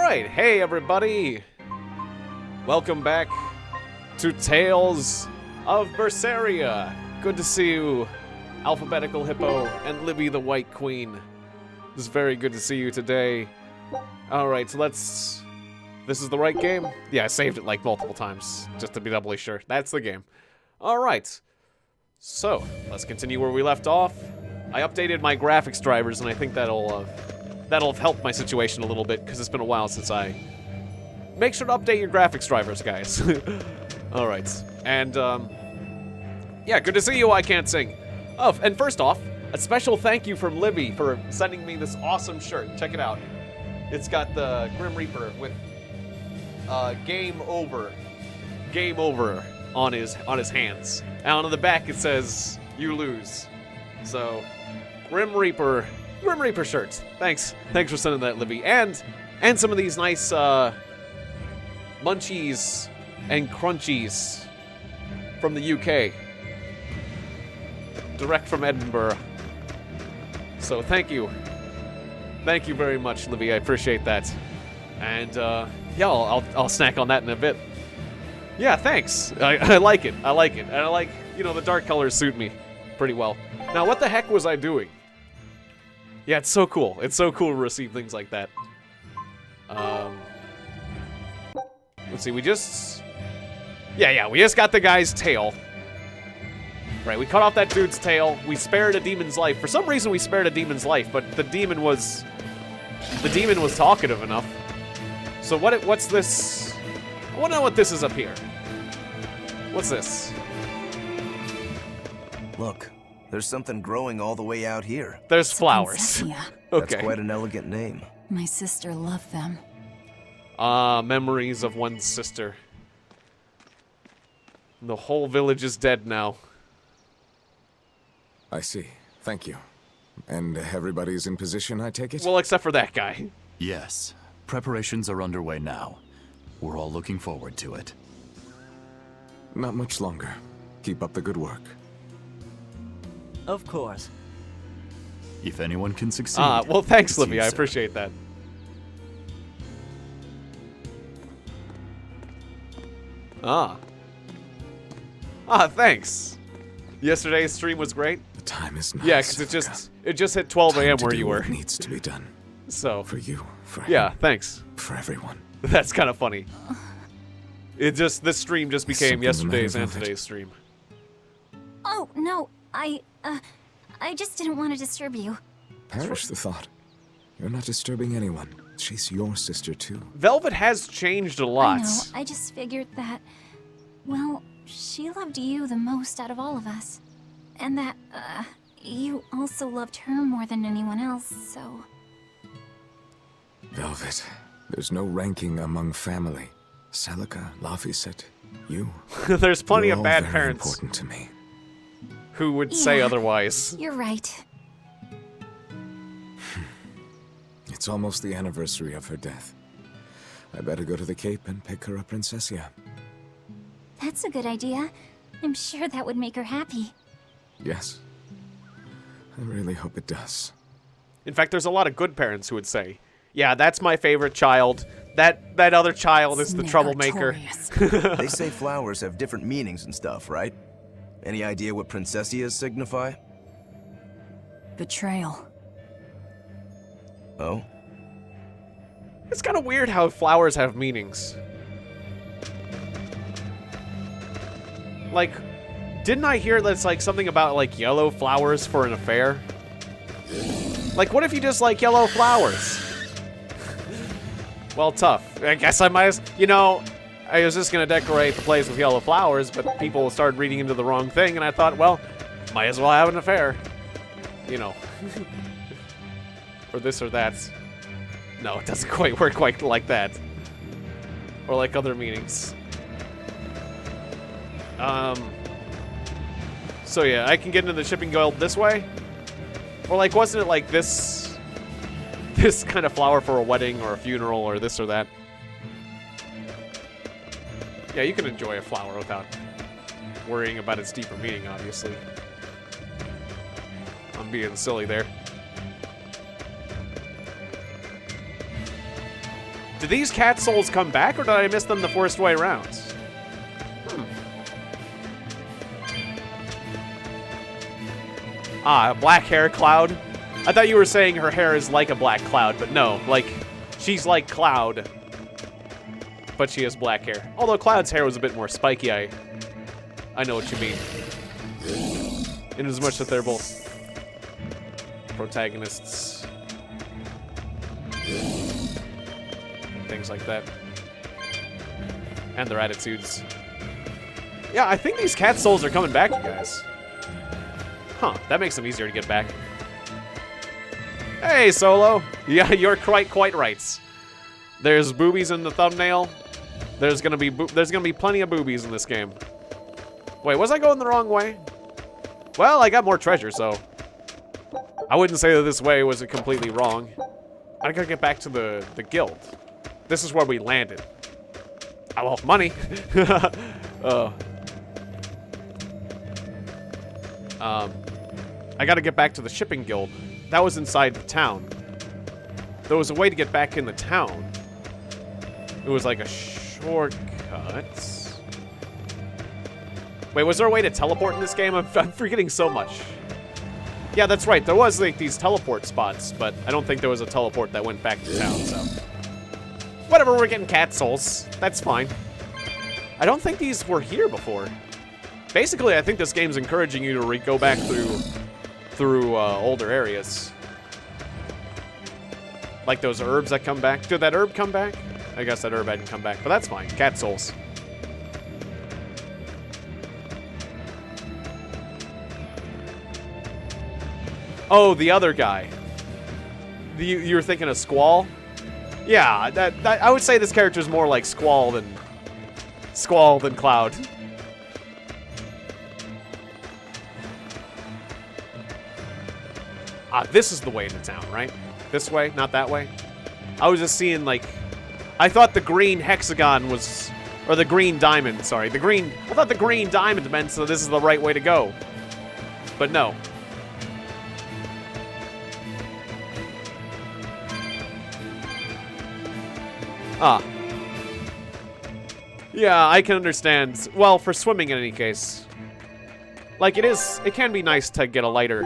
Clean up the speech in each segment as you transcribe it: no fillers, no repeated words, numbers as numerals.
Alright, hey everybody! Welcome back to Tales of Berseria. Good to see you, Alphabetical Hippo and Libby the White Queen. It's very good to see you today. Alright, so let's... This is the right game? Yeah, I saved it like multiple times, just to be doubly sure. That's the game. Alright. So, let's continue where we left off. I updated my graphics drivers, and I think that'll have helped my situation a little bit, because it's been a while since I... Make sure to update your graphics drivers, guys. Alright. And, yeah, good to see you, I Can't Sing. Oh, and first off, a special thank you from Libby for sending me this awesome shirt. Check it out. It's got the Grim Reaper with, Game Over on his hands. And on the back it says, you lose. So, Grim Reaper shirts. Thanks for sending that, Libby. And some of these nice, munchies and crunchies from the UK. Direct from Edinburgh. So, thank you. Thank you very much, Libby. I appreciate that. And, yeah, I'll snack on that in a bit. Yeah, thanks. I like it. I like it. And I like, you know, the dark colors suit me pretty well. Now, what the heck was I doing? Yeah, it's so cool. It's so cool to receive things like that. Let's see, we just... Yeah, we just got the guy's tail. Right, we cut off that dude's tail. We spared a demon's life. For some reason, we spared a demon's life, but the demon was talkative enough. So what's this? I want to know what this is up here. What's this? Look, there's something growing all the way out here. There's flowers. Okay. That's quite an elegant name. My sister loved them. Memories of one's sister. The whole village is dead now. I see. Thank you. And everybody's in position, I take it? Well, except for that guy. Yes. Preparations are underway now. We're all looking forward to it. Not much longer. Keep up the good work. Of course. If anyone can succeed... Well, thanks, it's Libby. you, I sir. appreciate that. Thanks. Yesterday's stream was great. The time is not. Yeah, because it just hit 12 a.m. where you were. What needs to be done. So. For you, for him, yeah, thanks. for everyone. That's kind of funny. This stream just became something yesterday's the and matter, Velvet? today's stream. Oh, no, I just didn't want to disturb you. Perish the thought. You're not disturbing anyone. She's your sister, too. Velvet has changed a lot. I know, I just figured that, well, she loved you the most out of all of us. And that, you also loved her more than anyone else, so... Velvet, there's no ranking among family. Celica, Laphicet, you. There's plenty You're of all bad very parents important to me. who would say Yeah. otherwise. You're right. It's almost the anniversary of her death. I better go to the Cape and pick her up Princessia. That's a good idea. I'm sure that would make her happy. Yes. I really hope it does. In fact, there's a lot of good parents who would say, yeah, that's my favorite child. That other child is the troublemaker. Snackatorious. They say flowers have different meanings and stuff, right? Any idea what princessias signify? Betrayal. Oh? It's kind of weird how flowers have meanings. Like, didn't I hear that's like something about like yellow flowers for an affair? Like, what if you just like yellow flowers? Well, tough. I guess I might as... You know, I was just going to decorate the place with yellow flowers, but people started reading into the wrong thing, and I thought, well, might as well have an affair. You know. Or this or that. No, it doesn't quite work quite like that. Or like other meanings. So yeah, I can get into the shipping guild this way? Or like, wasn't it like this kind of flower for a wedding or a funeral or this or that? Yeah, you can enjoy a flower without worrying about its deeper meaning, obviously. I'm being silly there. Did these cat souls come back, or did I miss them the first way around? Ah, a black hair Cloud. I thought you were saying her hair is like a black cloud, but no, like, she's like Cloud, but she has black hair. Although Cloud's hair was a bit more spiky, I know what you mean. In as much that they're both protagonists. Things like that. And their attitudes. Yeah, I think these cat souls are coming back, you guys. Huh, that makes them easier to get back. Hey, Solo. Yeah, you're quite right. There's boobies in the thumbnail. There's gonna be plenty of boobies in this game. Wait, was I going the wrong way? Well, I got more treasure, so I wouldn't say that this way was completely wrong. I gotta get back to the guild. This is where we landed. I want money. I gotta get back to the shipping guild. That was inside the town. There was a way to get back in the town. It was like a shortcut. Wait, was there a way to teleport in this game? I'm forgetting so much. Yeah, that's right. There was like these teleport spots, but I don't think there was a teleport that went back to town, so. Whatever, we're getting cat souls. That's fine. I don't think these were here before. Basically, I think this game's encouraging you to go back through older areas. Like those herbs that come back. Did that herb come back? I guess that herb hadn't come back, but that's fine. Cat souls. Oh, the other guy. You were thinking of Squall? Yeah, that I would say this character's more like Squall than Cloud. Ah, this is the way into town, right? This way, not that way? I was just seeing, like, I thought the green hexagon was, or the green diamond, sorry. I thought the green diamond meant so this is the right way to go. But no. Ah. Yeah, I can understand. Well, for swimming in any case. Like, it can be nice to get a lighter,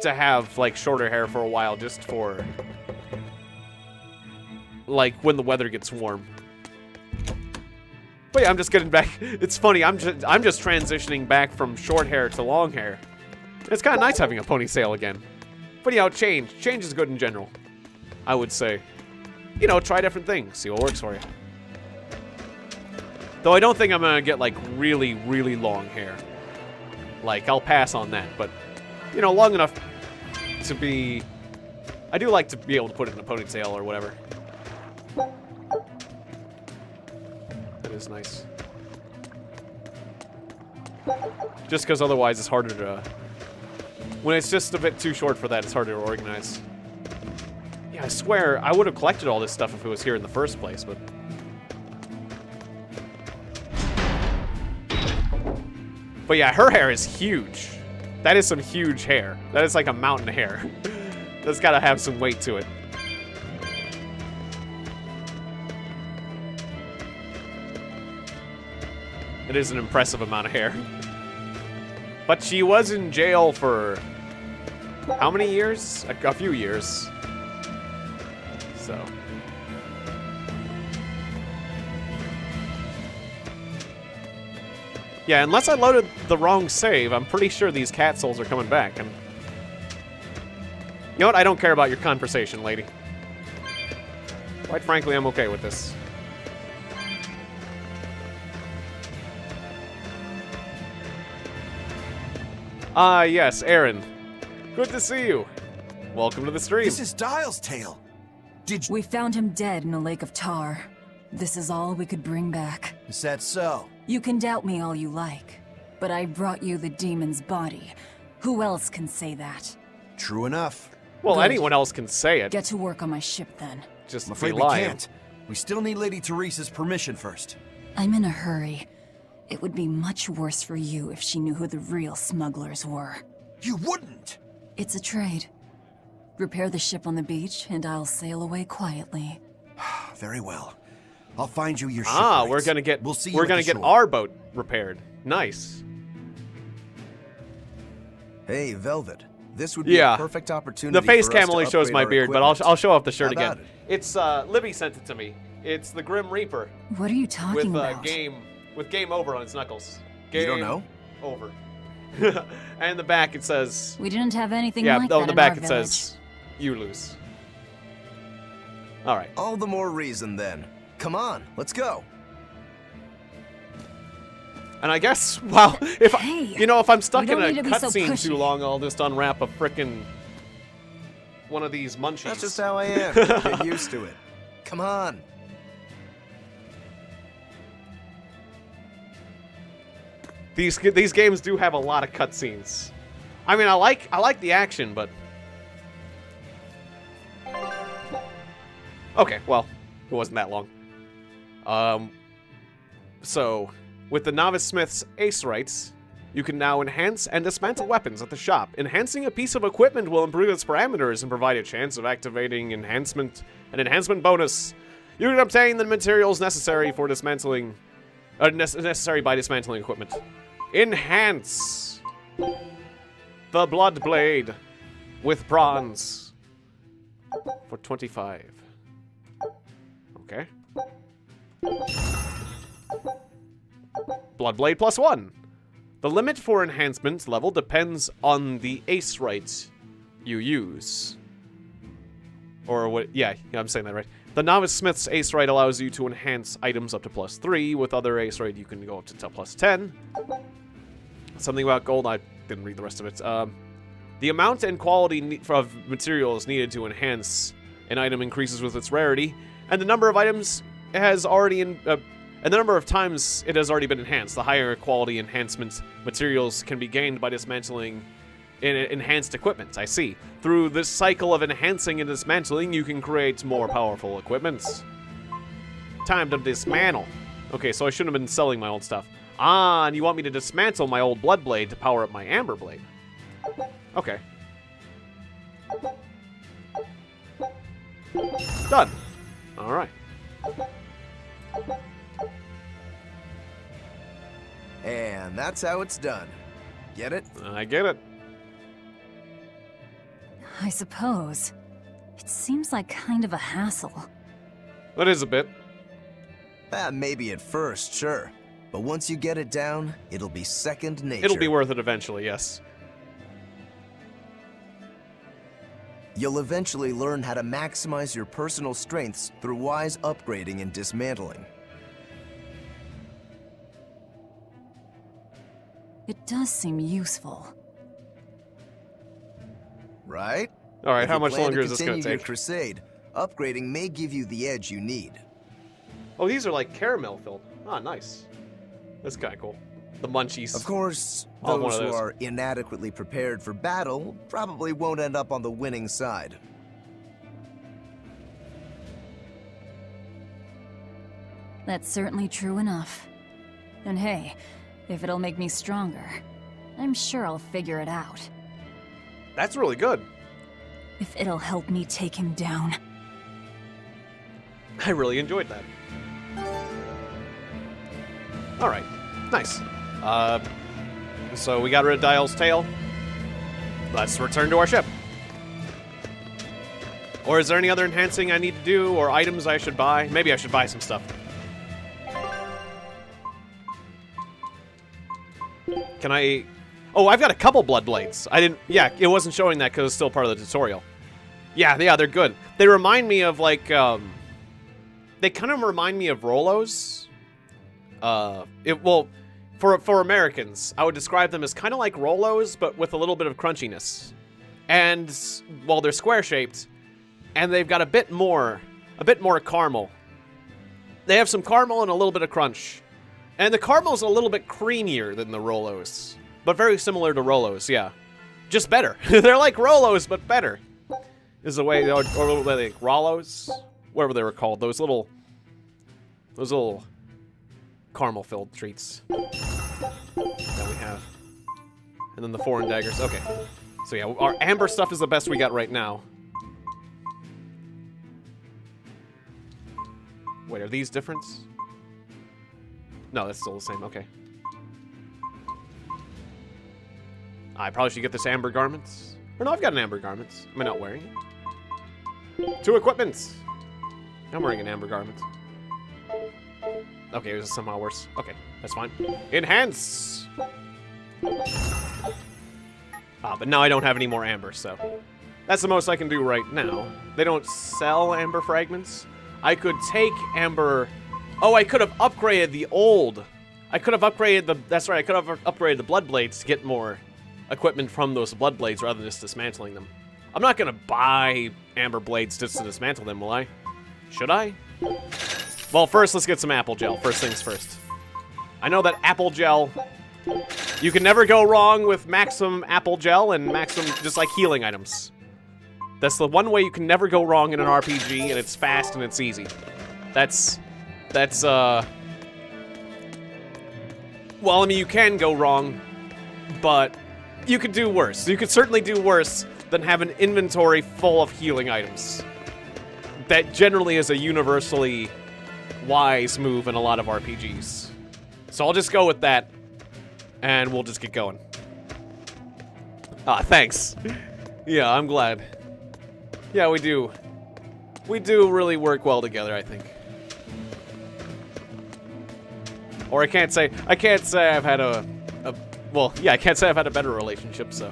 to have, like, shorter hair for a while, just for, like, when the weather gets warm. But yeah, I'm just getting back. It's funny, I'm just transitioning back from short hair to long hair. It's kind of nice having a ponytail again. But, you know, change is good in general, I would say. You know, try different things, see what works for you. Though I don't think I'm gonna get, like, really, really long hair. Like, I'll pass on that, but, you know, long enough to be... I do like to be able to put it in a ponytail or whatever. That is nice. Just because otherwise it's harder to... When it's just a bit too short for that, it's harder to organize. Yeah, I swear, I would have collected all this stuff if it was here in the first place, but... But yeah, her hair is huge. That is some huge hair. That is like a mountain hair. That's gotta have some weight to it. It is an impressive amount of hair. But she was in jail for how many years? A few years. So. Yeah, unless I loaded the wrong save, I'm pretty sure these cat souls are coming back. And you know what? I don't care about your conversation, lady. Quite frankly, I'm okay with this. Ah, yes, Aaron. Good to see you. Welcome to the stream. This is Dial's tale. We found him dead in a lake of tar. This is all we could bring back. Is that so? You can doubt me all you like, but I brought you the demon's body. Who else can say that? True enough. Well, Good. anyone else can say it. Get to work on my ship then. Just I'm be afraid we lying. can't. We still need Lady Teresa's permission first. I'm in a hurry. It would be much worse for you if she knew who the real smugglers were. You wouldn't! It's a trade. Repair the ship on the beach, and I'll sail away quietly. Very well. I'll find you your Ah, shipwrights. we're gonna get We'll see you we're at gonna the get shore. our boat repaired. Nice. Hey, Velvet. This would be Yeah. a perfect opportunity. The face for us cam to only shows upgrade my our beard, but equipment. I'll show off the shirt How again. about it? It's Libby sent it to me. It's the Grim Reaper What are you talking with about? game over on its knuckles. Game You don't know? over. And the back it says We didn't have anything yeah, like on that the in back our it village. says you lose. All right. All the more reason then. Come on, let's go. And I guess, well, if Hey, if I'm stuck you in don't a need to be so cutscene pushy. too long, I'll just unwrap a frickin' one of these munchies. That's just how I am. Get used to it. Come on. These games do have a lot of cutscenes. I mean, I like the action, but okay, well, it wasn't that long. So with the Novice Smith's Ace Rights, you can now enhance and dismantle weapons at the shop. Enhancing a piece of equipment will improve its parameters and provide a chance of activating an enhancement bonus. You can obtain the materials necessary for dismantling, necessary by dismantling equipment. Enhance the Blood Blade with bronze for 25. Okay. Blood Blade +1. The limit for enhancement level depends on the ace rights you use. Or what? Yeah, I'm saying that right. The Novice Smith's Ace Right allows you to enhance items up to +3. With other Ace Right, you can go up to +10. Something about gold, I didn't read the rest of it. The amount and quality of materials needed to enhance an item increases with its rarity, and the number of items has already and the number of times it has already been enhanced. The higher quality enhancement materials can be gained by dismantling enhanced equipment. I see. Through this cycle of enhancing and dismantling, you can create more powerful equipment. Time to dismantle. Okay, so I shouldn't have been selling my old stuff. Ah, and you want me to dismantle my old Blood Blade to power up my Amber Blade. Okay. Done. Alright. And that's how it's done. Get it? I get it. I suppose. It seems like kind of a hassle. That is a bit. Maybe at first, sure. But once you get it down, it'll be second nature. It'll be worth it eventually, yes. You'll eventually learn how to maximize your personal strengths through wise upgrading and dismantling. It does seem useful. Right? Alright, If how you much plan longer is this continue gonna your take? crusade, upgrading may give you the edge you need. Oh, these are like caramel filled. Ah, nice. That's kind of cool. The munchies. Of course, I'll have one those of who those. are inadequately prepared for battle probably won't end up on the winning side. That's certainly true enough. And hey, if it'll make me stronger, I'm sure I'll figure it out. That's really good. If it'll help me take him down. I really enjoyed that. Alright, nice. So we got rid of Dial's tail. Let's return to our ship. Or is there any other enhancing I need to do, or items I should buy? Maybe I should buy some stuff. Can I... Oh, I've got a couple Blood Blades. I didn't... Yeah, it wasn't showing that because it's still part of the tutorial. Yeah, they're good. They remind me of, like, They kind of remind me of Rolos. Well, for Americans, I would describe them as kind of like Rolos, but with a little bit of crunchiness. And, well, they're square-shaped, and they've got a bit more caramel. They have some caramel and a little bit of crunch. And the caramel's a little bit creamier than the Rolos, but very similar to Rolos, yeah. Just better. They're like Rolos, but better. Is the way, or like Rollos, whatever they were called. Those little caramel-filled treats that we have. And then the foreign daggers. Okay. So yeah, our amber stuff is the best we got right now. Wait, are these different? No, that's still the same. Okay. I probably should get this amber garments. Or no, I've got an amber garments. Am I not wearing it? 2 equipments. I'm wearing an amber garment. Okay, this is somehow worse. Okay, that's fine. Enhance! But now I don't have any more amber, so... That's the most I can do right now. They don't sell amber fragments. I could take amber... Oh, I could have upgraded the old... I could have upgraded the... That's right, I could have upgraded the blood blades to get more equipment from those blood blades rather than just dismantling them. I'm not gonna buy amber blades just to dismantle them, will I? Should I? Well, first, let's get some apple gel. First things first. I know that apple gel... You can never go wrong with Maxim apple gel and Maxim just like healing items. That's the one way you can never go wrong in an RPG, and it's fast and it's easy. That's well, I mean, you can go wrong, but you could do worse. You could certainly do worse than have an inventory full of healing items. That generally is a universally wise move in a lot of RPGs. So I'll just go with that, and we'll just get going. Thanks. Yeah, I'm glad. Yeah, we do. We do really work well together, I think. Or I can't say I've had well, yeah, I can't say I've had a better relationship, so.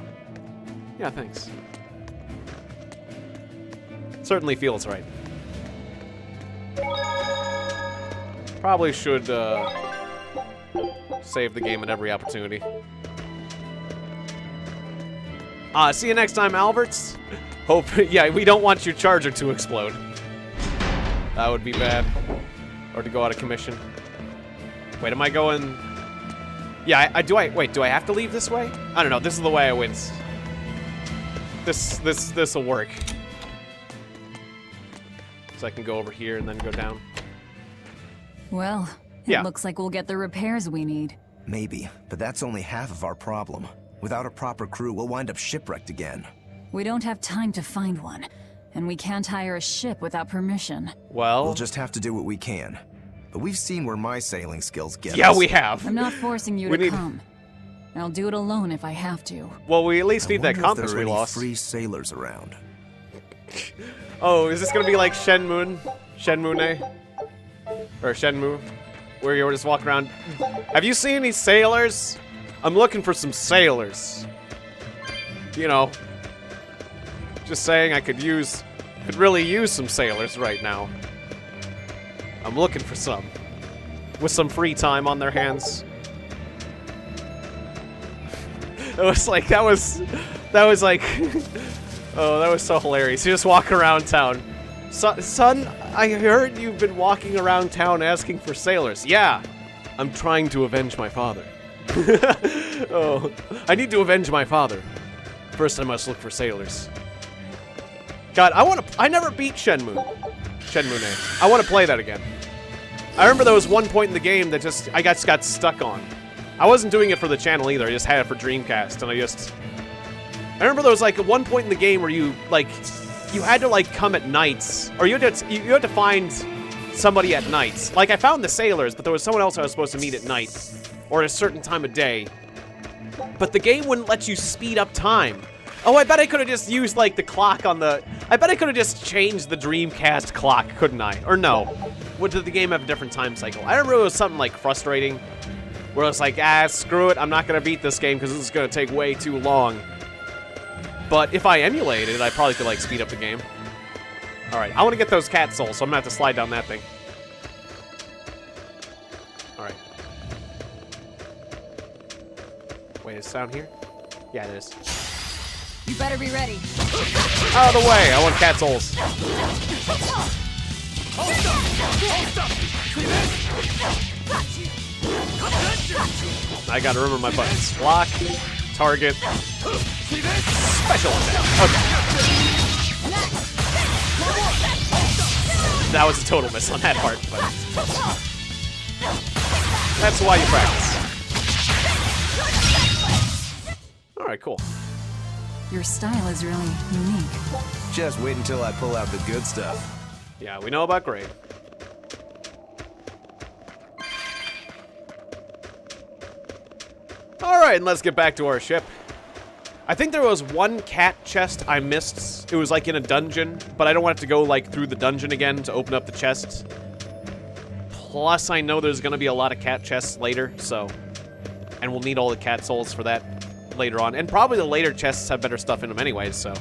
Yeah, thanks. Certainly feels right. Probably should, save the game at every opportunity. See you next time, Alberts. Hope, yeah, we don't want your charger to explode. That would be bad. Or to go out of commission. Wait, am I going... Yeah, wait, do I have to leave this way? I don't know, this is the way I win. This'll work. So I can go over here and then go down. Well, it looks like we'll get the repairs we need. Maybe, but that's only half of our problem. Without a proper crew, we'll wind up shipwrecked again. We don't have time to find one, and we can't hire a ship without permission. Well... We'll just have to do what we can. But we've seen where my sailing skills get us. Yeah, we have. I'm not forcing you to come. I'll do it alone if I have to. Well, we at least need that compass we lost. Free sailors around. Oh, is this gonna be like Shenmue? Or Shenmue? Where you're just walking around. Have you seen any sailors? I'm looking for some sailors. You know. Just saying I could really use some sailors right now. I'm looking for some. With some free time on their hands. It was like, that was like, oh, that was so hilarious. You just walk around town. Son, I heard you've been walking around town asking for sailors. Yeah, I'm trying to avenge my father. Oh, I need to avenge my father. First, I must look for sailors. God, I never beat Shenmue. I want to play that again. I remember there was one point in the game that I got stuck on. I wasn't doing it for the channel either. I just had it for Dreamcast, and I remember there was like one point in the game where you had to like come at nights, or you had to find somebody at nights. Like I found the sailors, but there was someone else I was supposed to meet at night, or at a certain time of day. But the game wouldn't let you speed up time. Oh, I bet I could have just used, like, the clock on the... I bet I could have just changed the Dreamcast clock, couldn't I? Or no. Did the game have a different time cycle? I remember it was something, like, frustrating. Where I was like, screw it. I'm not going to beat this game because this is going to take way too long. But if I emulated it, I probably could, like, speed up the game. Alright, I want to get those cat souls, so I'm going to have to slide down that thing. Alright. Wait, is it down here? Yeah, it is. You better be ready. Out of the way! I want cat souls. I gotta remember my buttons. Block, target, special attack. Okay. That was a total miss on that part, but that's why you practice. Alright, cool. Your style is really unique. Just wait until I pull out the good stuff. Yeah, we know about grade. Alright, and let's get back to our ship. I think there was one cat chest I missed. It was like in a dungeon, but I don't want it to go like through the dungeon again to open up the chest. Plus, I know there's gonna be a lot of cat chests later, so... And we'll need all the cat souls for that later on. And probably the later chests have better stuff in them anyways, so...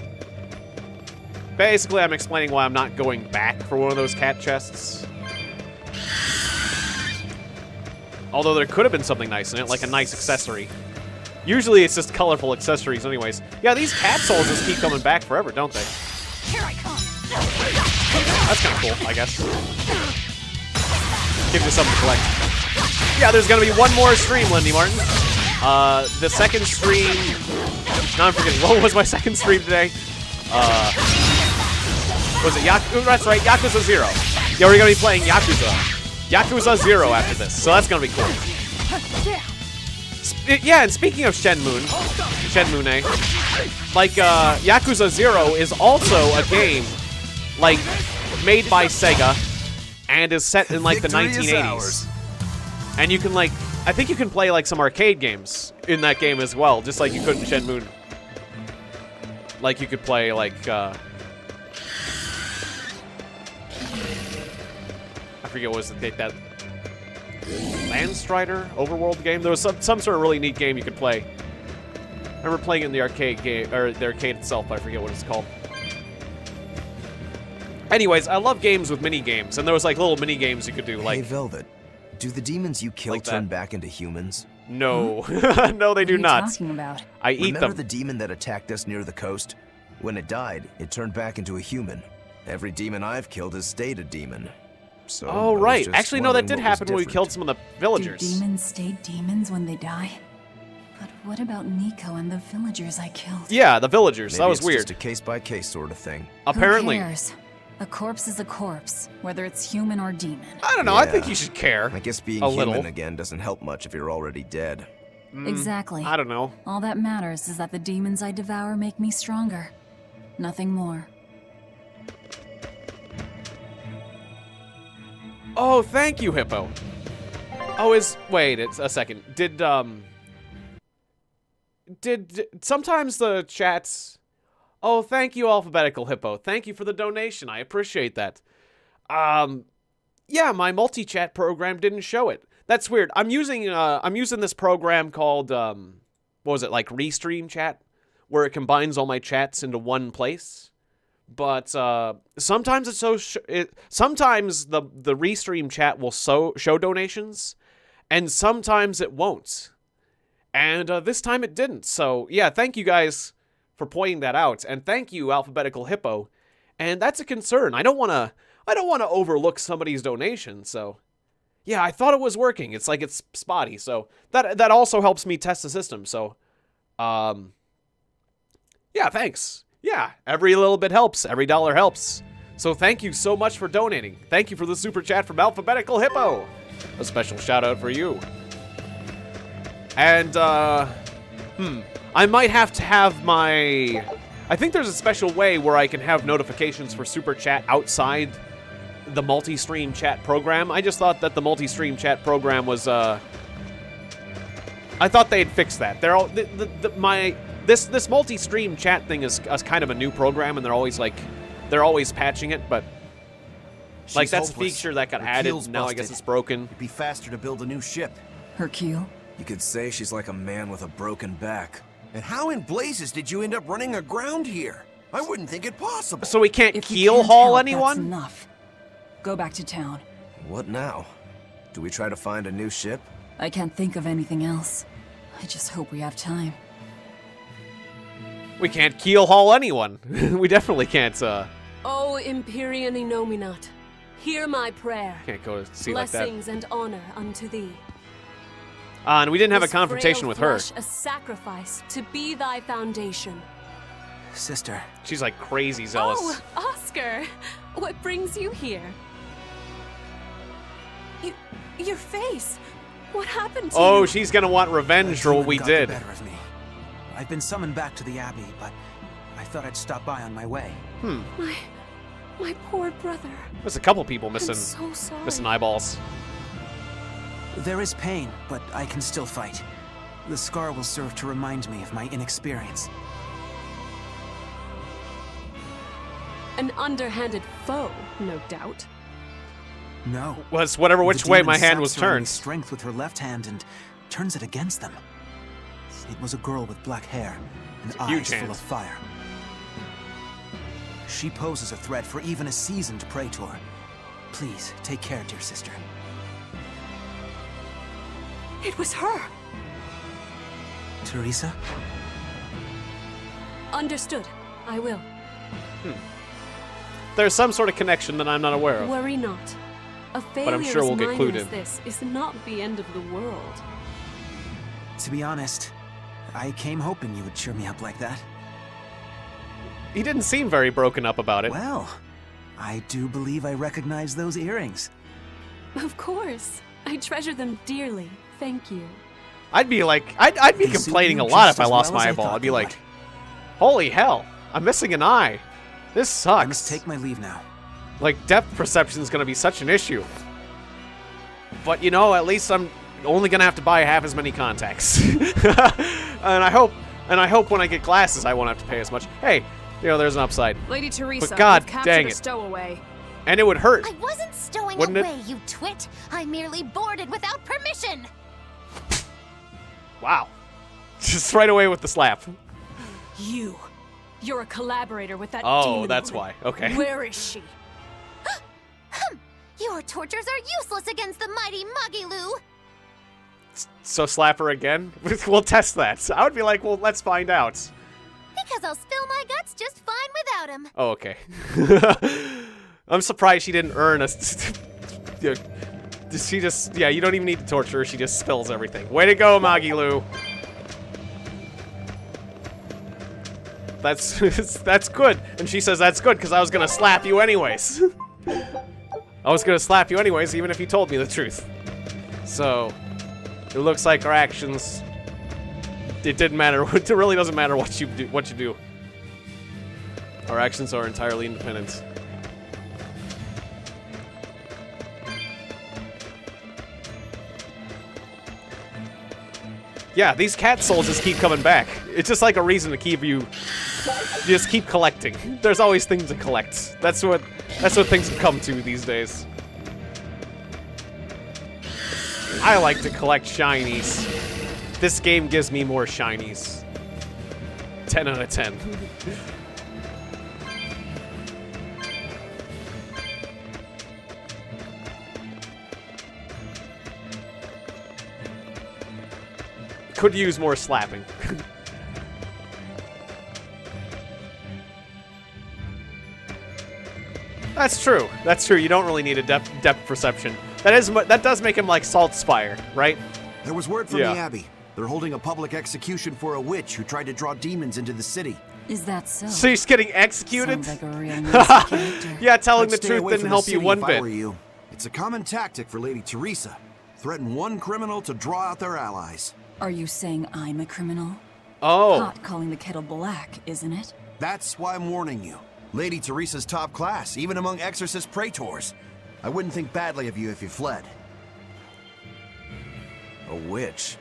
Basically, I'm explaining why I'm not going back for one of those cat chests. Although there could have been something nice in it, like a nice accessory. Usually it's just colorful accessories anyways. Yeah, these cat souls just keep coming back forever, don't they? Here I come. That's kind of cool, I guess. Gives you something to collect. Yeah, there's gonna be one more stream, Lindy Martin. The second stream... Now I'm forgetting. What was my second stream today? Was it Yakuza? That's right, Yakuza 0. Yeah, we're gonna be playing Yakuza. Yakuza 0 after this, so that's gonna be cool. Yeah, and speaking of Shenmue, like, Yakuza 0 is also a game, like, made by Sega, and is set in, like, the 1980s. And you can, like, I think you can play, like, some arcade games in that game as well, just like you could in Shenmue. Like, you could play, like, I forget what was the date that... Landstrider overworld game. There was some sort of really neat game you could play. I remember playing it in the arcade game, or the arcade itself. I forget what it's called. Anyways, I love games with mini games, and there was like little mini games you could do. Like, hey, Velvet, do the demons you kill like turn back into humans? No, no, they do not. What are you talking about? I eat Remember them. the demon that attacked us near the coast? When it died, it turned back into a human. Every demon I've killed has stayed a demon. So Oh, right. Actually, no, that did happen when we killed some of the villagers. Do demons stay demons when they die? But what about Nico and the villagers I killed? Yeah, the villagers. Maybe That was it's weird. just a case-by-case sort of thing. Apparently. Who cares? A corpse is a corpse, whether it's human or demon. I don't know. I think Yeah. you should care. I guess being A human little. again doesn't help much if you're already dead. Exactly. I don't know. All that matters is that the demons I devour make me stronger. Nothing more. Oh, thank you, Hippo. Oh, wait, it's a second. Did sometimes the chats... Oh, thank you, Alphabetical Hippo. Thank you for the donation. I appreciate that. Yeah, my multi-chat program didn't show it. That's weird. I'm using this program called, what was it, like Restream Chat? Where it combines all my chats into one place. But sometimes it's sometimes the Restream Chat will show donations, and sometimes it won't. And this time it didn't. So yeah, thank you guys for pointing that out, and thank you, Alphabetical Hippo. And that's a concern. I don't want to overlook somebody's donation. So yeah, I thought it was working. It's like it's spotty. So that also helps me test the system. So yeah, thanks. Yeah, every little bit helps. Every dollar helps. So thank you so much for donating. Thank you for the super chat from Alphabetical Hippo. A special shout out for you. And, I might have to have my... I think there's a special way where I can have notifications for super chat outside the multi-stream chat program. I just thought that the multi-stream chat program was, I thought they'd fix that. They're all... This multi-stream chat thing is kind of a new program, and they're always patching it, but like that's a feature that got added. Now I guess it's broken. It'd be faster to build a new ship. Hercule? You could say she's like a man with a broken back. And how in blazes did you end up running aground here? I wouldn't think it possible. So we can't If you keel can't haul help, anyone? That's enough. Go back to town. What now? Do we try to find a new ship? I can't think of anything else. I just hope we have time. We can't keel haul anyone. We definitely can't. O Empyrean Inominat, hear my prayer. Can't go to sea like that. Blessings and honor unto thee. And we didn't have a This confrontation frail with her. flesh a sacrifice to be thy foundation. Sister, She's like crazy zealous. Oh, Oscar, what brings you here? Your face. What happened to you? Oh, she's gonna want revenge for what demon we got the did. better of me. I've been summoned back to the Abbey, but I thought I'd stop by on my way. My poor brother. There's a couple people I'm missing so sorry. missing eyeballs. There is pain, but I can still fight. The scar will serve to remind me of my inexperience. An underhanded foe, no doubt. No. Was whatever which The way demon my hand saps was her only turned. strength with her left hand and turns it against them. It was a girl with black hair and huge eyes hand. full of fire. She poses a threat for even a seasoned praetor. Please, take care, dear sister. It was her! Teresa? Understood. I will. There's some sort of connection that I'm not aware of. Worry not. A failure I'm sure we'll as get minor clued as in. this is not the end of the world. To be honest, I came hoping you would cheer me up like that. He didn't seem very broken up about it. Well, I do believe I recognize those earrings. Of course. I treasure them dearly. Thank you. I'd be like, I'd be They suit complaining you a lot just if I as lost well as my I eyeball. thought I'd be they like, would. holy hell, I'm missing an eye. This sucks. I must take my leave now. Like, depth perception is going to be such an issue. But, you know, at least I'm only going to have to buy half as many contacts. and I hope when I get glasses, I won't have to pay as much. Hey, you know, there's an upside. Lady Teresa, But God we've captured dang a it. stowaway. And it would hurt. I wasn't stowing Wouldn't it? away, you twit. I merely boarded without permission. Wow. Just right away with the slap. You're a collaborator with that Oh, demon that's woman. why. Okay. Where is she? Your tortures are useless against the mighty Magilu. So slap her again? We'll test that. I would be like, well, let's find out. Because I'll spill my guts just fine without him. Oh, okay. I'm surprised she didn't earn a... She just... Yeah, you don't even need to torture her. She just spills everything. Way to go, Magilu. That's good. And she says that's good because I was going to slap you anyways. I was going to slap you anyways, even if you told me the truth. So, it looks like our actions... It didn't matter. It really doesn't matter what you do. Our actions are entirely independent. Yeah, these cat souls just keep coming back. It's just like a reason to keep you just keep collecting. There's always things to collect. That's what things have come to these days. I like to collect shinies. This game gives me more shinies. 10 out of 10. Could use more slapping. That's true. That's true. You don't really need a depth perception. That does make him like Salt Spire, right? There was word from Yeah. the Abbey. They're holding a public execution for a witch who tried to draw demons into the city. Is that so? So he's getting executed? Sounds like a real nasty character. Yeah, telling I'd the stay truth away didn't from the help you city one if I bit. were you. It's a common tactic for Lady Teresa. Threaten one criminal to draw out their allies. Are you saying I'm a criminal? Oh. Pot calling the kettle black, isn't it? That's why I'm warning you. Lady Teresa's top class, even among exorcist praetors. I wouldn't think badly of you if you fled. A witch.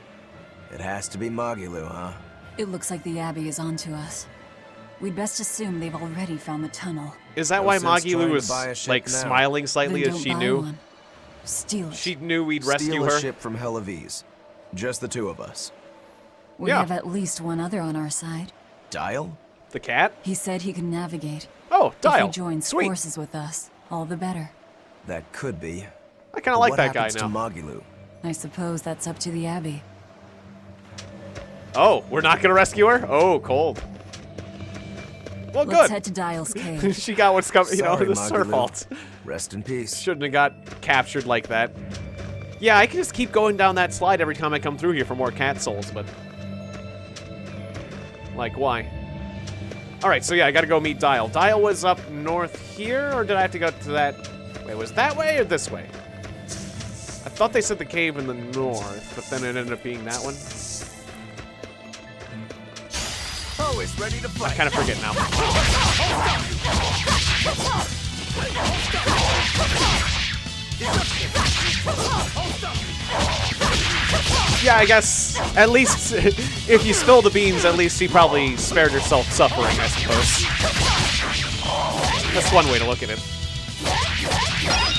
It has to be Magilu, huh? It looks like the Abbey is onto us. We'd best assume they've already found the tunnel. Is that No why sense trying Magilu to was buy a ship like now. smiling slightly Then as don't she buy knew? one. Steal it. She knew we'd rescue Steal her. a ship from Helavis. Just the two of us. We Yeah. have at least one other on our side. Dial? The cat? He said he can navigate. Oh, If Dial. he joins Sweet. forces with us, all the better. That could be. I kind of But like what that guy happens now. to Magilu? I suppose that's up to the Abbey. Oh, we're not gonna rescue her? Oh, cold. Well, Let's good. head to Dial's cave. She got what's coming. You know, Sorry, this is her Magilu. fault. Rest in peace. Shouldn't have got captured like that. Yeah, I can just keep going down that slide every time I come through here for more cat souls, but... Like, why? Alright, so yeah, I gotta go meet Dial. Dial was up north here, or did I have to go to that... Wait, was that way or this way? I thought they said the cave in the north, but then it ended up being that one. Always ready to I fight. kind of forget now. Yeah, I guess at least if you spill the beans, at least you probably spared yourself suffering, I suppose. That's one way to look at it.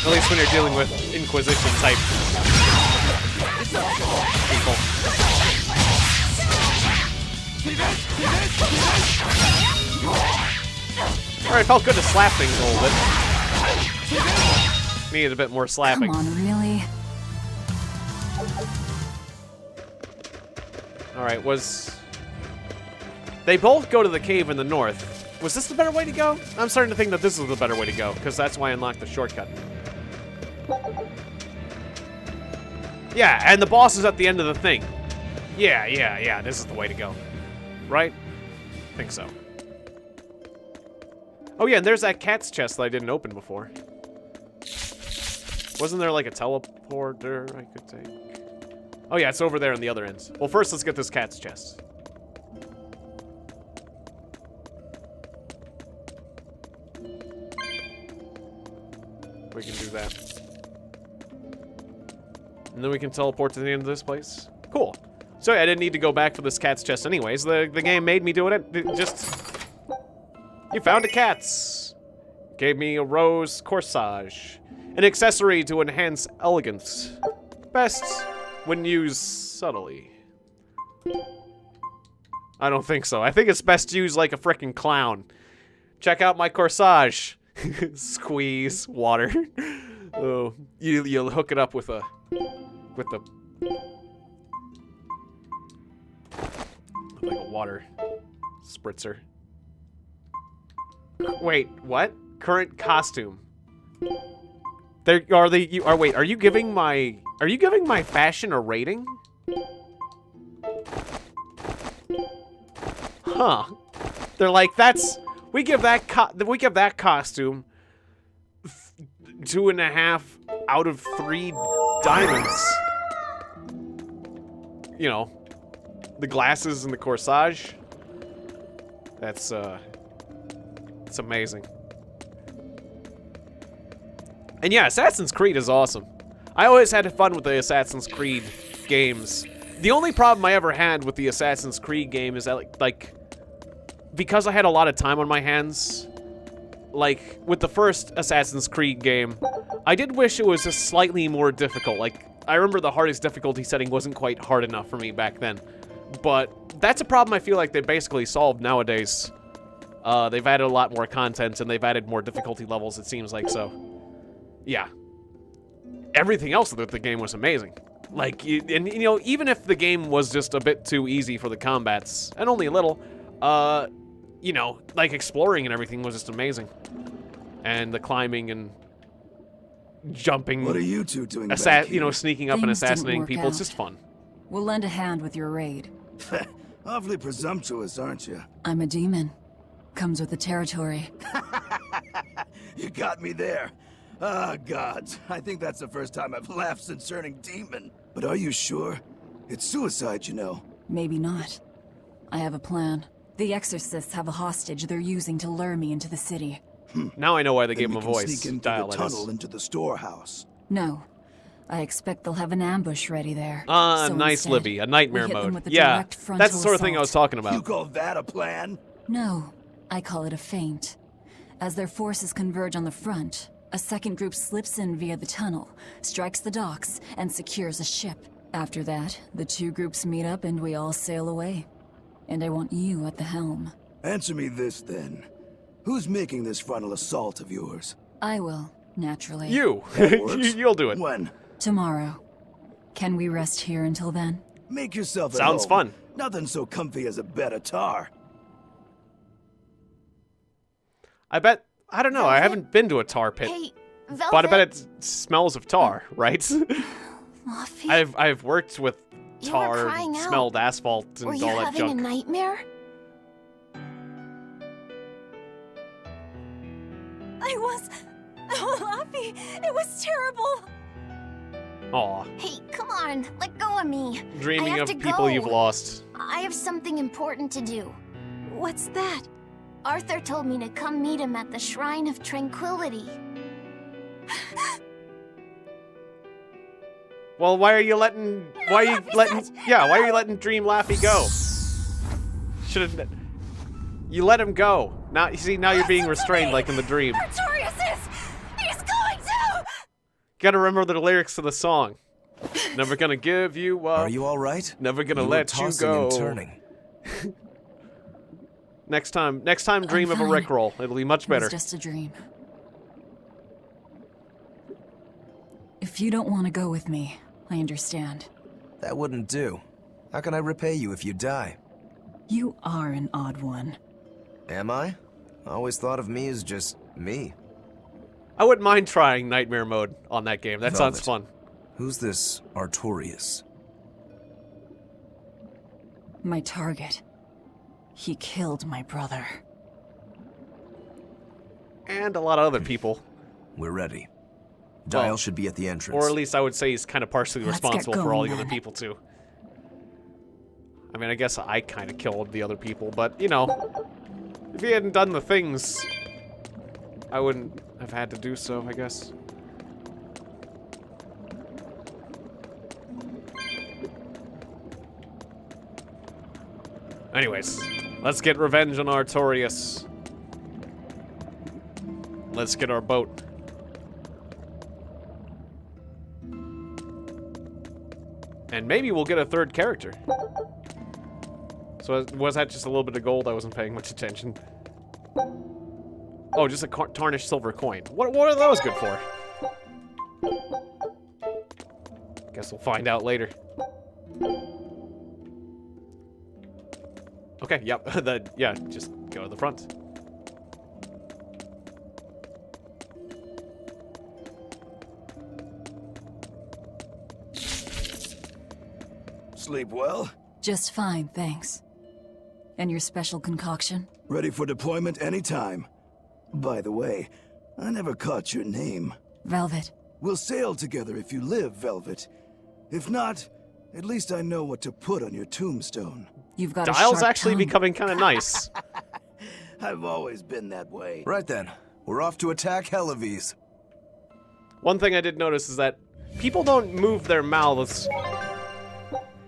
At least when you're dealing with Inquisition type people. Alright, felt good to slap things a little bit. Needed a bit more slapping. Come on, really? Alright, they both go to the cave in the north. Was this the better way to go? I'm starting to think that this is the better way to go, because that's why I unlocked the shortcut. Yeah, and the boss is at the end of the thing. Yeah, this is the way to go. Right? I think so. Oh yeah, and there's that cat's chest that I didn't open before. Wasn't there like a teleporter I could take? Oh yeah, it's over there on the other end. Well, first let's get this cat's chest. We can do that. And then we can teleport to the end of this place. Cool. So yeah, I didn't need to go back for this cat's chest anyways. The game made me do it. You found a cat's. Gave me a rose corsage. An accessory to enhance elegance. Best when used subtly. I don't think so. I think it's best used like a frickin' clown. Check out my corsage. Squeeze water. Oh, you'll hook it up with the like a water spritzer. Wait, what? Current costume. Wait, are you giving my fashion a rating? Huh. They're like, we give that costume 2.5 out of 3 diamonds. You know, the glasses and the corsage. It's amazing. And yeah, Assassin's Creed is awesome. I always had fun with the Assassin's Creed games. The only problem I ever had with the Assassin's Creed game is that, like, because I had a lot of time on my hands, like, with the first Assassin's Creed game, I did wish it was just slightly more difficult. Like, I remember the hardest difficulty setting wasn't quite hard enough for me back then. But that's a problem I feel like they basically solved nowadays. They've added a lot more content, and they've added more difficulty levels, it seems like, so... yeah. Everything else about the game was amazing. Like, you know, even if the game was just a bit too easy for the combats, and only a little, you know, like, exploring and everything was just amazing. And the climbing and jumping. What are you two doing back here? You know, sneaking up and assassinating people. It's just fun. We'll lend a hand with your raid. Awfully presumptuous, aren't you? I'm a demon. Comes with the territory. You got me there. Ah, gods. I think that's the first time I've laughed since turning demon. But are you sure? It's suicide, you know. Maybe not. I have a plan. The exorcists have a hostage they're using to lure me into the city. Now I know why they gave him a voice. Sneak into the tunnel into the storehouse. No. I expect they'll have an ambush ready there. So nice, instead, Libby. A nightmare we hit them mode. with a Yeah, direct frontal that's the sort of thing I was assault. talking about. You call that a plan? No. I call it a feint. As their forces converge on the front, a second group slips in via the tunnel, strikes the docks, and secures a ship. After that, the two groups meet up and we all sail away. And I want you at the helm. Answer me this, then. Who's making this frontal assault of yours? I will, naturally. You. You'll do it. When? Tomorrow. Can we rest here until then? Make yourself at Sounds home. fun. Nothing so comfy as a bed of tar. I bet, I don't know, I haven't been to a tar pit. Hey, Velvet. But I bet it smells of tar, right? Luffy, I've worked with you were tar, crying out. smelled asphalt, and were you all that having junk. a nightmare? Oh, Luffy, it was terrible. Aw, Hey, come on, let go of me. I dreaming have of to people go. you've lost. I have something important to do. What's that? Arthur told me to come meet him at the Shrine of Tranquility. Well, why are you letting? Why are you letting? Yeah, why are you letting Dream Laffy go? Should have. You let him go. Now you see. Now you're being restrained, like in the dream. Artorias is! He's going to! Gotta remember the lyrics to the song. Never gonna give you up. Are you all right? Never gonna You were let you tossing go. and turning. Next time, dream of a fine. Rickroll. It'll be much It better. was just a dream. If you don't want to go with me, I understand. That wouldn't do. How can I repay you if you die? You are an odd one. Am I? I always thought of me as just me. I wouldn't mind trying Nightmare Mode on that game. That sounds fun. Who's this Artorias? My target. He killed my brother. And a lot of other people. We're ready. Dial Well, should be at the entrance. Or at least I would say he's kind of partially Let's get responsible for all the going, other then. people, too. I mean, I guess I kind of killed the other people, but, you know, if he hadn't done the things, I wouldn't have had to do so, I guess. Anyways, let's get revenge on Artorias. Let's get our boat. And maybe we'll get a third character. So was that just a little bit of gold? I wasn't paying much attention. Oh, just a tarnished silver coin. What are those good for? Guess we'll find out later. Okay, yep. Yeah, just go to the front. Sleep well? Just fine, thanks. And your special concoction? Ready for deployment anytime. By the way, I never caught your name. Velvet. We'll sail together if you live, Velvet. If not, at least I know what to put on your tombstone. You've got a Dial's sharp actually tongue. becoming kind of nice. I've always been that way. Right then. We're off to attack Helavis. One thing I did notice is that people don't move their mouths.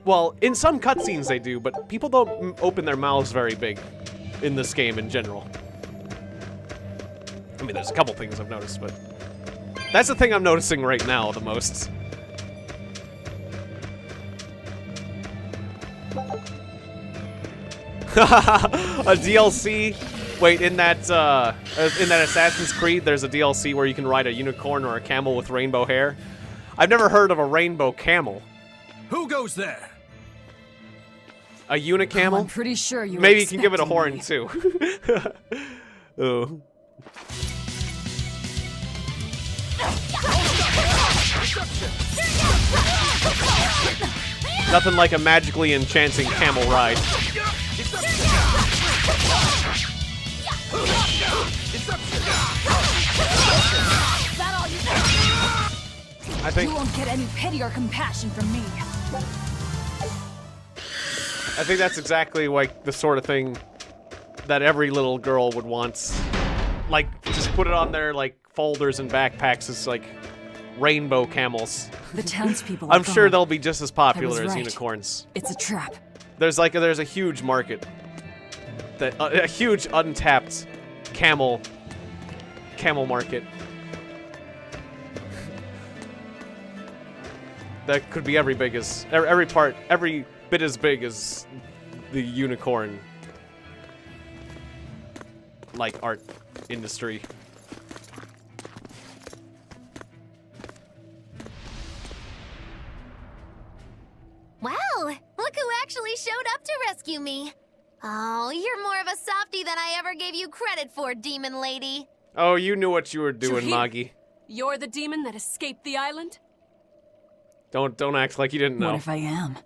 Well, in some cutscenes they do, but people don't open their mouths very big in this game in general. I mean, there's a couple things I've noticed, but that's the thing I'm noticing right now the most. A DLC? Wait, in that Assassin's Creed, there's a DLC where you can ride a unicorn or a camel with rainbow hair. I've never heard of a rainbow camel. Who goes there? A unicamel? I'm pretty sure you. Maybe you can give it a expecting horn me. too. Oh. Nothing like a magically enchanting camel ride. I think You won't get any pity or compassion from me. I think that's exactly like the sort of thing that every little girl would want. Like, just put it on their like folders and backpacks as like rainbow camels. The townspeople. Are I'm sure gone. they'll be just as popular as right. unicorns. It's a trap. There's a huge market, that a huge untapped camel market. That could be every bit as big as the unicorn like art industry. Wow, look who actually showed up to rescue me. Oh, you're more of a softie than I ever gave you credit for, demon lady. Oh, you knew what you were doing, Shahid. Maggie. You're the demon that escaped the island? Don't act like you didn't know. What if I am?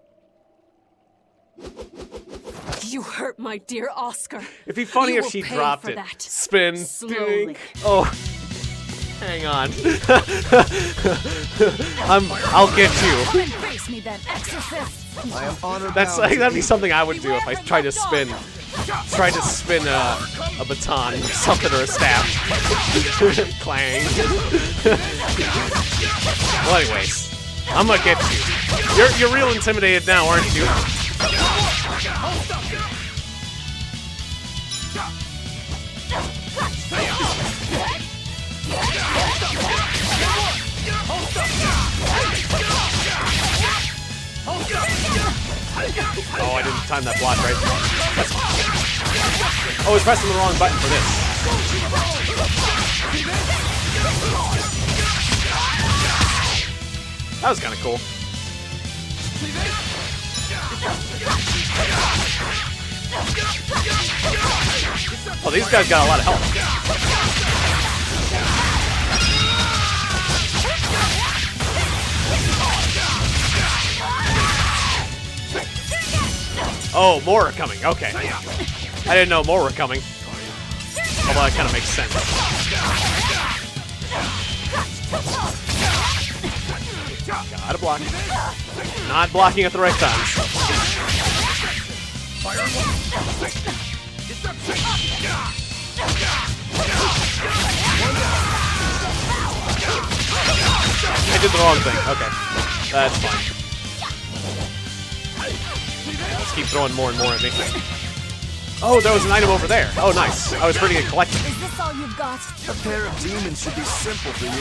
You hurt my dear Oscar. It'd be funny You if will she pay dropped for it. that. Spin. Slowly. Ding. Oh. Hang on. I'll get you. Come and face me then, exorcist. I am honored. That's bound like, to that'd be keep- something I would do if I tried to spin. Tried to spin a baton or something, or a staff. Clang. Well, anyways. I'm gonna get you. You're real intimidated now, aren't you? Oh, I didn't time that block right. Oh, I was pressing the wrong button for this. That was kind of cool. Oh, these guys got a lot of health. Oh, more are coming. Okay. I didn't know more were coming. Although that kind of makes sense. Gotta block. Not blocking at the right times. I did the wrong thing. Okay. That's fine. Let's keep throwing more and more at me. Oh, there was an item over there. Oh, nice. I was pretty good collecting. Is this all you've got? A pair of demons should be simple for you.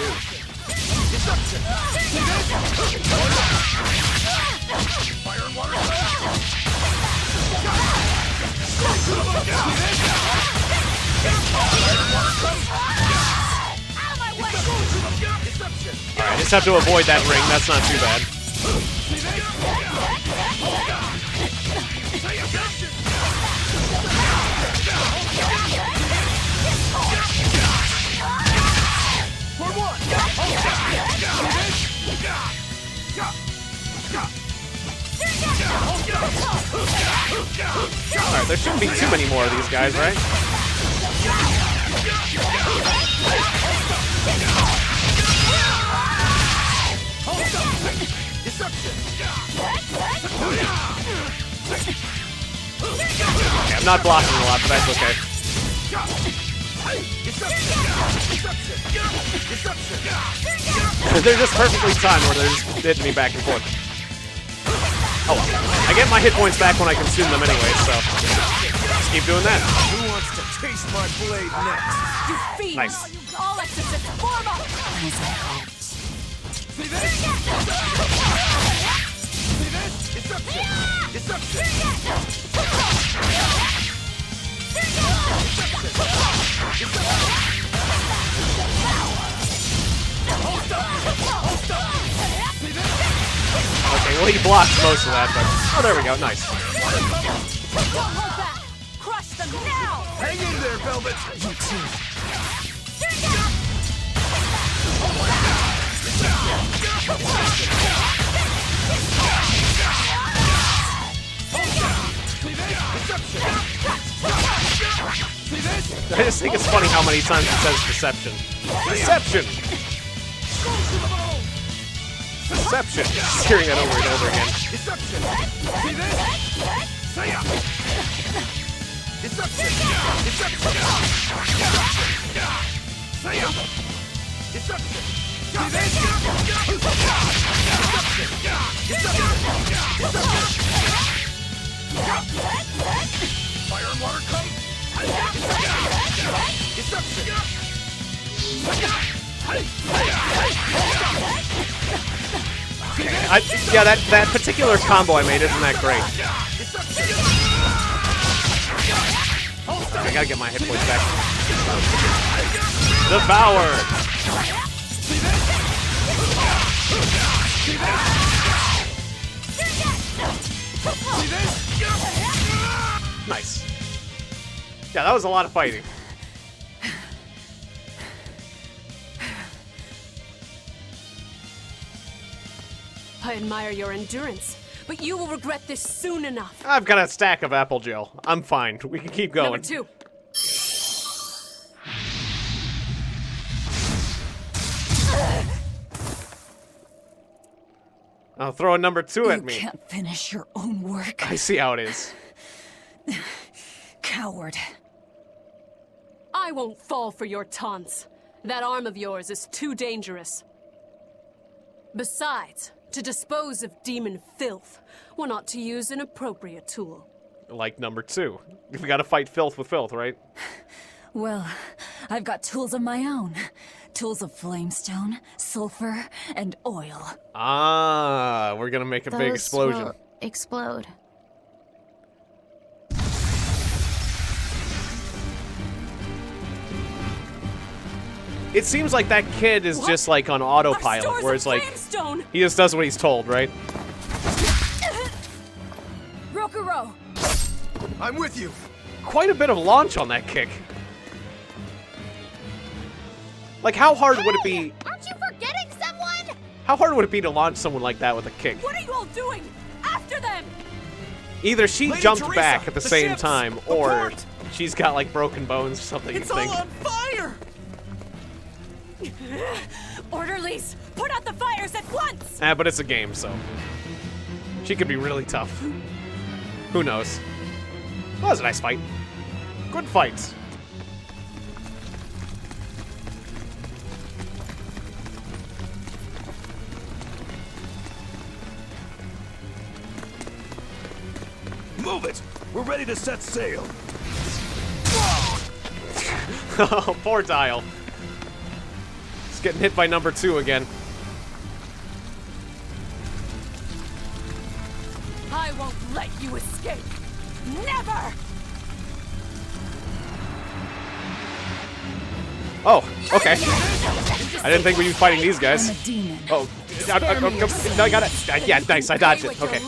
Alright, just have to avoid that ring. That's not too bad. Alright, there shouldn't be too many more of these guys, right? Okay, I'm not blocking a lot, but that's okay. They're just perfectly timed where they're just hitting me back and forth. Oh well. I get my hit points back when I consume them anyway, so just keep doing that. Who wants to taste my blade next? You fiends! Nice. All exorcists, form up! As I hoped. See this? See this? Deception! Deception! Okay, well he blocks most of that, but oh, there we go, nice. Don't hold back! Crush them now! Hang in there, Velvet! You too. I just think it's funny how many times it says deception. Deception! Deception! Just hearing that over and over again. Deception! See this? Say up! Deception! Deception! Say up! Deception! See this? Fire and water come! Deception! Yeah, that particular combo I made isn't that great. I gotta get my hit points back. Devoured! Nice. Yeah, that was a lot of fighting. I admire your endurance, but you will regret this soon enough. I've got a stack of apple gel. I'm fine. We can keep going. Number 2. I'll throw a number 2 at You me. can't finish your own work. I see how it is. Coward. I won't fall for your taunts. That arm of yours is too dangerous. Besides, To dispose of demon filth, one ought to use an appropriate tool. Like number 2. We gotta fight filth with filth, right? Well, I've got tools of my own. Tools of flamestone, sulfur, and oil. Ah, we're gonna make a big explosion. Will explode. It seems like that kid is just like on autopilot, where it's like he just does what he's told, right? Rokuro! I'm with you. Quite a bit of launch on that kick. Like, how hard would it be? Aren't you forgetting someone? How hard would it be to launch someone like that with a kick? What are you all doing? After them! Either she Lady jumped Teresa, back at the same ships, time, the or port. she's got like broken bones or something. It's you think? all on fire! Orderlies, put out the fires at once! But it's a game, so she could be really tough. Who knows? Well, that was a nice fight. Good fight. Move it! We're ready to set sail. Oh, poor Dial. He's getting hit by number 2 again. I won't let you escape! Never! Oh, okay. I didn't think we'd be fighting these I'm guys. a demon. Oh, I got it. Yeah, nice. I dodged it. Okay.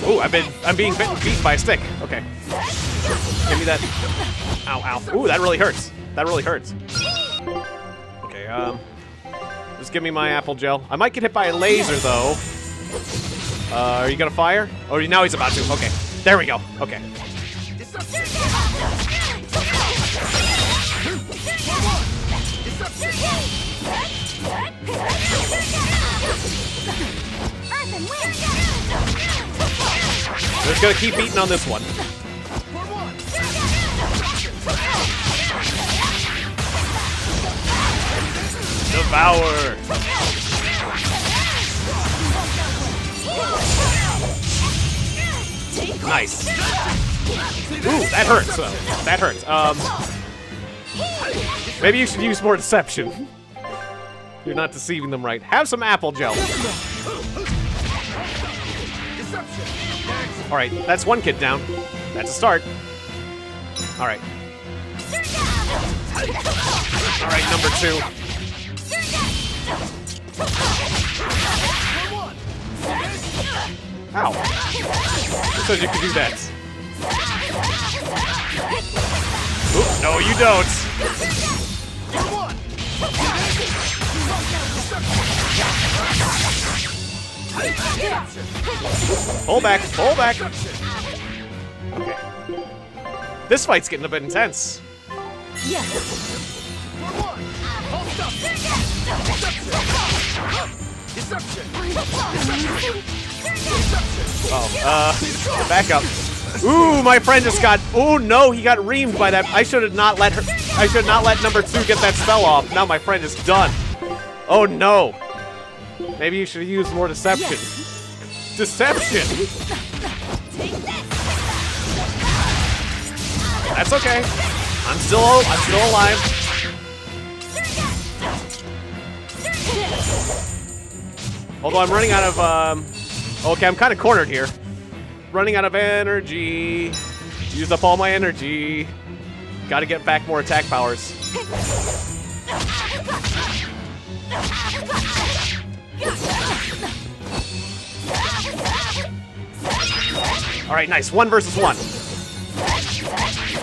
Ooh, I'm being beat by a stick. Okay. Give me that. Ow, ow. Ooh, that really hurts. That really hurts. Okay, just give me my apple gel. I might get hit by a laser, though. Are you gonna fire? Oh, now he's about to. Okay. There we go. Okay. Just gonna keep beating on this one. Devour. Nice. Ooh, that hurts. That hurts. Maybe you should use more deception. You're not deceiving them right. Have some apple gel. All right, that's one kid down. That's a start. All right. All right, number 2. Ow. Who said you could do that? Oop, no, you don't. Pull back, pull back. Okay. This fight's getting a bit intense. Oh, back up. Ooh, my friend just got. Oh no, he got reamed by that. I should not let number 2 get that spell off. Now my friend is done. Oh no. Maybe you should use more deception. Deception. That's okay. I'm still alive. Although I'm running out of, okay, I'm kind of cornered here. Running out of energy. Used up all my energy. Gotta get back more attack powers. Alright, nice. 1 versus 1.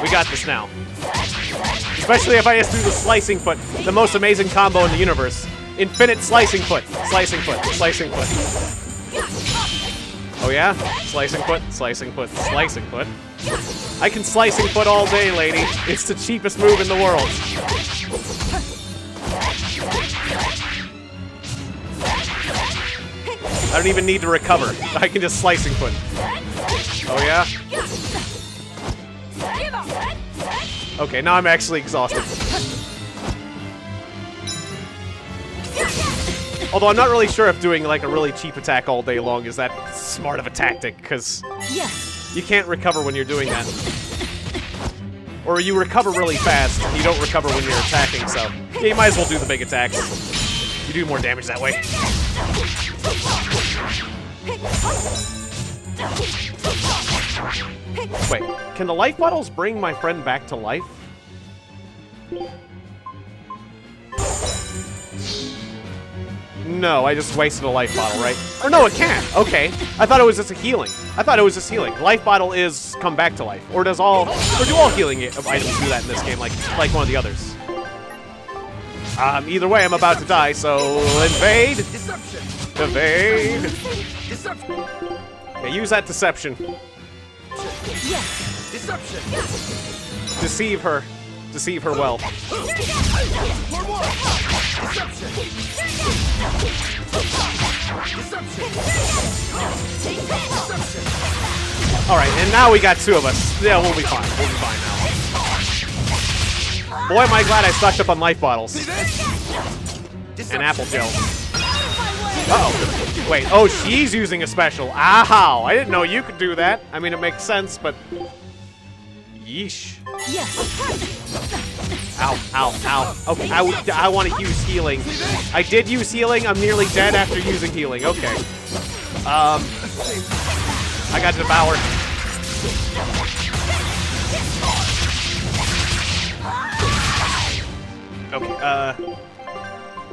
We got this now. Especially if I just do the slicing foot. The most amazing combo in the universe. Infinite slicing foot. Slicing foot. Slicing foot. Oh yeah? Slicing foot. Slicing foot. Slicing foot. I can slicing foot all day, lady. It's the cheapest move in the world. I don't even need to recover. I can just slicing foot. Oh yeah? Okay, now I'm actually exhausted. Although I'm not really sure if doing like a really cheap attack all day long is that smart of a tactic, because you can't recover when you're doing that. Or you recover really fast, and you don't recover when you're attacking, so yeah, you might as well do the big attacks. You do more damage that way. Wait, can the life bottles bring my friend back to life? No, I just wasted a life bottle, right? Or no, it can't. Okay. I thought it was just a healing. Life bottle is come back to life. Or do all healing items do that in this game, like one of the others? Either way, I'm about to die, so invade. Evade. Yeah, use that deception. Deceive her. Deceive her well. Alright, and now we got two of us. Yeah, we'll be fine. We'll be fine now. Boy, am I glad I stocked up on life bottles. And apple gel. Uh-oh. Wait, oh, she's using a special. Ow! I didn't know you could do that. I mean, it makes sense, but... Yeesh. Ow, ow, ow. Okay, I want to use healing. I did use healing. I'm nearly dead after using healing. Okay. I got devoured. Okay,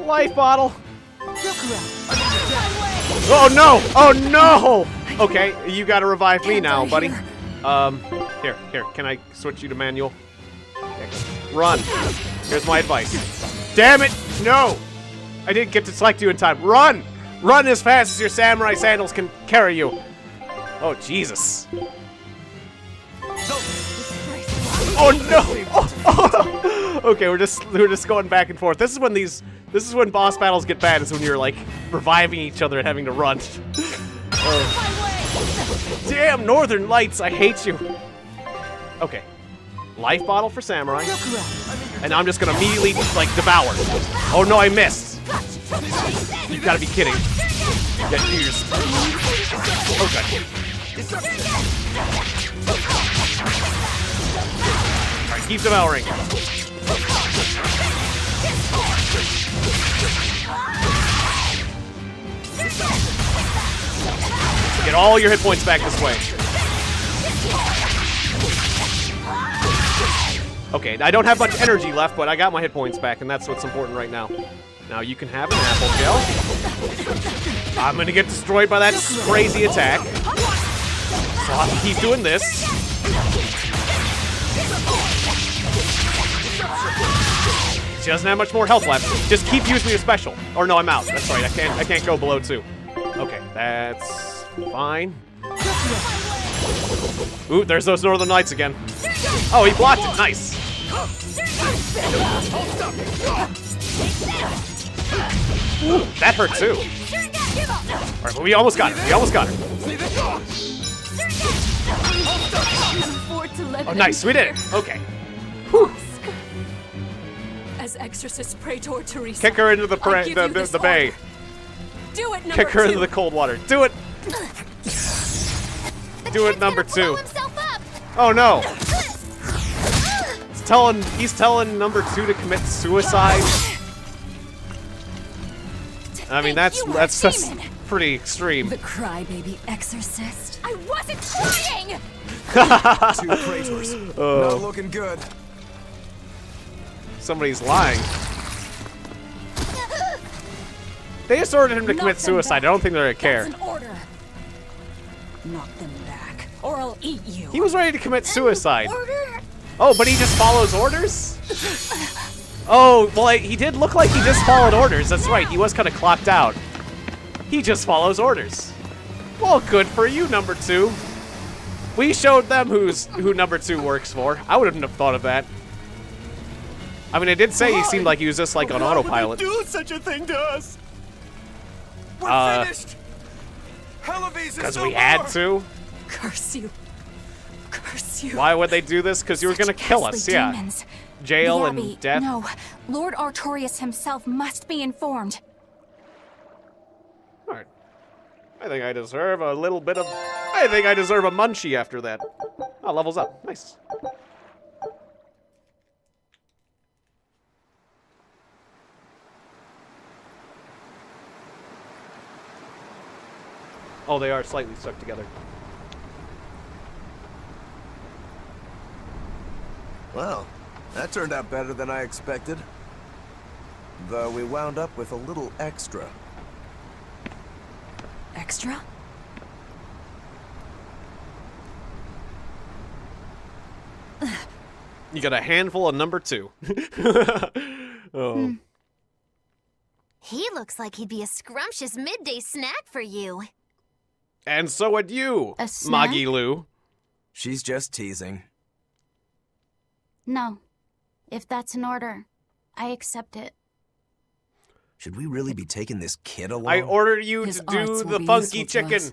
life bottle. Oh no! Oh no! Okay, you gotta revive me now, buddy. Here, can I switch you to manual? Okay. Run. Here's my advice. Damn it! No! I didn't get to select you in time. Run! Run as fast as your samurai sandals can carry you. Oh, Jesus. Oh no! Oh. Okay, we're just going back and forth. This is when boss battles get bad, is when you're like reviving each other and having to run. Damn Northern Lights, I hate you. Okay. Life bottle for samurai. And I'm just gonna immediately like devour. Oh no, I missed. You gotta be kidding. Yeah, cheers. Okay. Alright, keep devouring. Get all your hit points back this way. Okay, I don't have much energy left, but I got my hit points back, and that's what's important right now. Now you can have an apple gel. I'm gonna get destroyed by that crazy attack. So I'll have to keep doing this. She doesn't have much more health left. Just keep using your special. Or no, I'm out. That's right. I can't go below 2. Okay, that's fine. Ooh, there's those Northern Lights again. Oh, he blocked it. Nice. Ooh, that hurt too. All right, but we almost got her. We almost got her. Oh, nice. We did it. Okay. Whew. As exorcist Praetor Teresa, kick her into the bay. Do it, kick her into the cold water. Do it. Do it, number 2. Oh no. He's telling number 2 to commit suicide. I mean, that's pretty extreme. The crybaby exorcist. I wasn't crying! 2 Praetors. Not looking good. Somebody's lying. They just ordered him to commit suicide. I don't think they're gonna care. That's an order. Knock them back, or I'll eat you. He was ready to commit suicide. Oh, but he just follows orders? Oh, well, he did look like he just followed orders. That's right, he was kind of clocked out. He just follows orders. Well, good for you, number 2. We showed them who number 2 works for. I wouldn't have thought of that. I mean, I did say he seemed like he was just like on autopilot. Why would you do such a thing to us? We're finished. Because we had to. Curse you. curse you. Why would they do this? Because you were gonna kill us, yeah. Demons. Jail The and Abbey, death. No, Lord Artorias himself must be informed. Alright. I think I deserve a little bit of... I think I deserve a munchie after that. Oh, levels up. Nice. Oh, they are slightly stuck together. Well, that turned out better than I expected. Though we wound up with a little extra. Extra? You got a handful of number 2. Oh. He looks like he'd be a scrumptious midday snack for you. And so would you, A snack? Moggy Lou. She's just teasing. No. If that's an order, I accept it. Should we really be taking this kid along? I ordered you His to do arts will the be funky useful to chicken. us.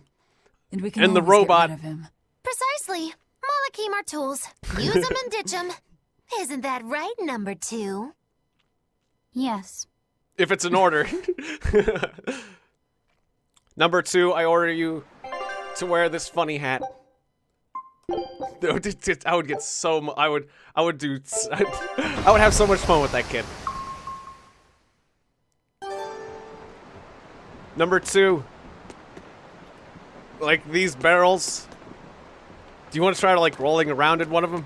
And we can And the always get robot. rid of him. Precisely. Malakim our tools. Use them and ditch them. Isn't that right, number 2? Yes. If it's an order. Number 2, I order you to wear this funny hat. I would get so I would have so much fun with that kid. Number 2, like these barrels. Do you want to try to like rolling around in one of them?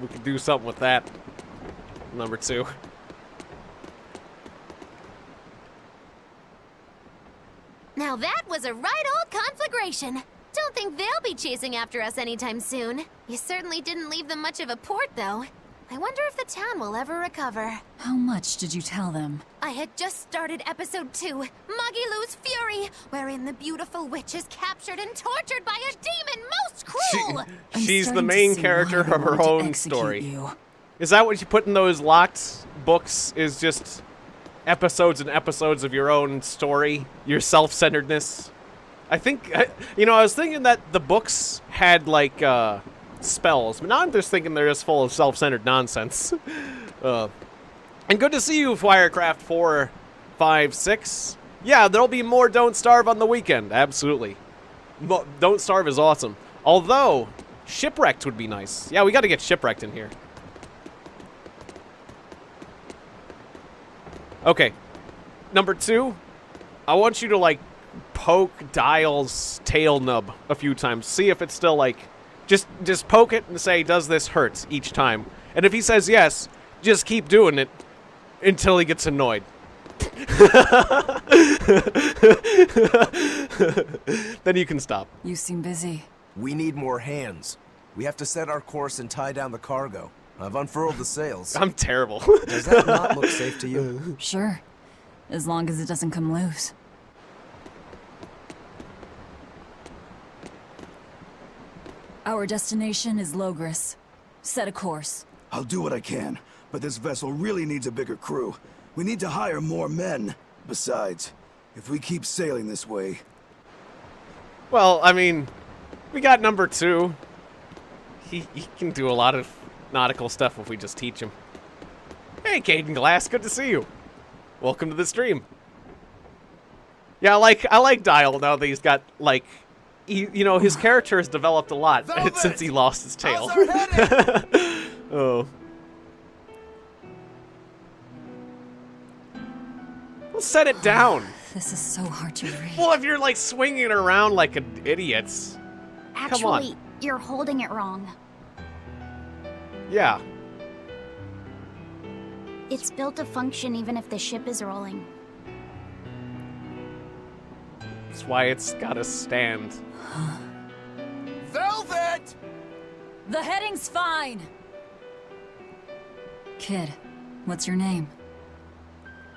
We could do something with that. Number 2. Now that was a right old conflagration. Don't think they'll be chasing after us anytime soon. You certainly didn't leave them much of a port, though. I wonder if the town will ever recover. How much did you tell them? I had just started episode 2, Moggy Lou's Fury, wherein the beautiful witch is captured and tortured by a demon most cruel. I'm She's the starting to main see character why they of her wanted to own execute story. you. Is that what you put in those locked books? Is just episodes and episodes of your own story, your self-centeredness? I think, you know, I was thinking that the books had like spells, but now I'm just thinking they're just full of self-centered nonsense. And good to see you, Firecraft 456. Yeah, there'll be more Don't Starve on the weekend. Absolutely. Don't Starve is awesome. Although, Shipwrecked would be nice. Yeah, we got to get Shipwrecked in here. Okay. Number 2, I want you to, like, poke Dial's tail nub a few times. See if it's still, like... Just poke it and say, does this hurt each time? And if he says yes, just keep doing it until he gets annoyed. Then you can stop. You seem busy. We need more hands. We have to set our course and tie down the cargo. I've unfurled the sails. I'm terrible. Does that not look safe to you? Sure. As long as it doesn't come loose. Our destination is Logris. Set a course. I'll do what I can, but this vessel really needs a bigger crew. We need to hire more men. Besides, if we keep sailing this way... Well, I mean, we got number 2. He can do a lot of nautical stuff if we just teach him. Hey, Caden Glass, good to see you. Welcome to the stream. Yeah, I like Dial now that he's got, like... you know, his character has developed a lot since he lost his tail. Oh. Well, set it down. This is so hard to read. Well, if you're like swinging it around like an idiot. Come on. Actually, you're holding it wrong. Yeah. It's built to function even if the ship is rolling. That's why it's gotta stand. Velvet! The heading's fine! Kid, what's your name?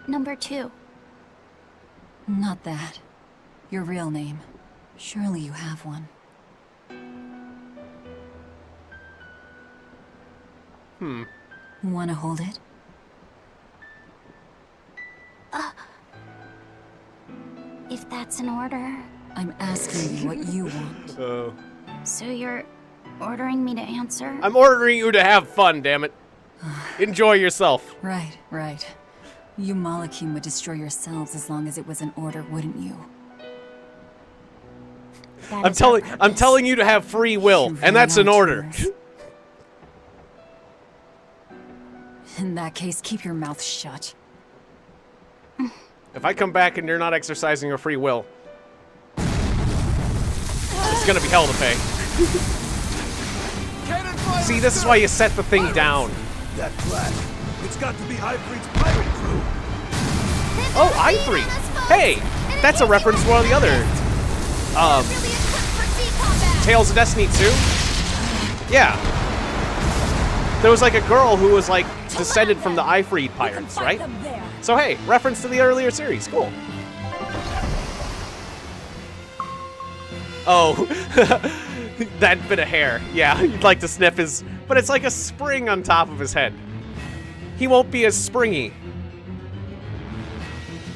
Number 2. Not that. Your real name. Surely you have one. Wanna hold it? If that's an order. I'm asking you what you want. Oh. So you're ordering me to answer? I'm ordering you to have fun, damn it. Enjoy yourself. Right, right. You Malakim would destroy yourselves as long as it was an order, wouldn't you? That I'm telling you to have free will, You and that's really an are order. yours. In that case, keep your mouth shut. If I come back and you're not exercising your free will, it's gonna be hell to pay. See, this is why you set the thing down. That flag. It's got to be Ifrit's pirate crew. Oh, Ifrit! Hey, that's a reference to one of the other Tales of Destiny 2? Yeah. There was like a girl who was like descended from the Ifrit pirates, right? So hey, reference to the earlier series, cool. Oh, that bit of hair. Yeah, you'd like to sniff his, but it's like a spring on top of his head. He won't be as springy.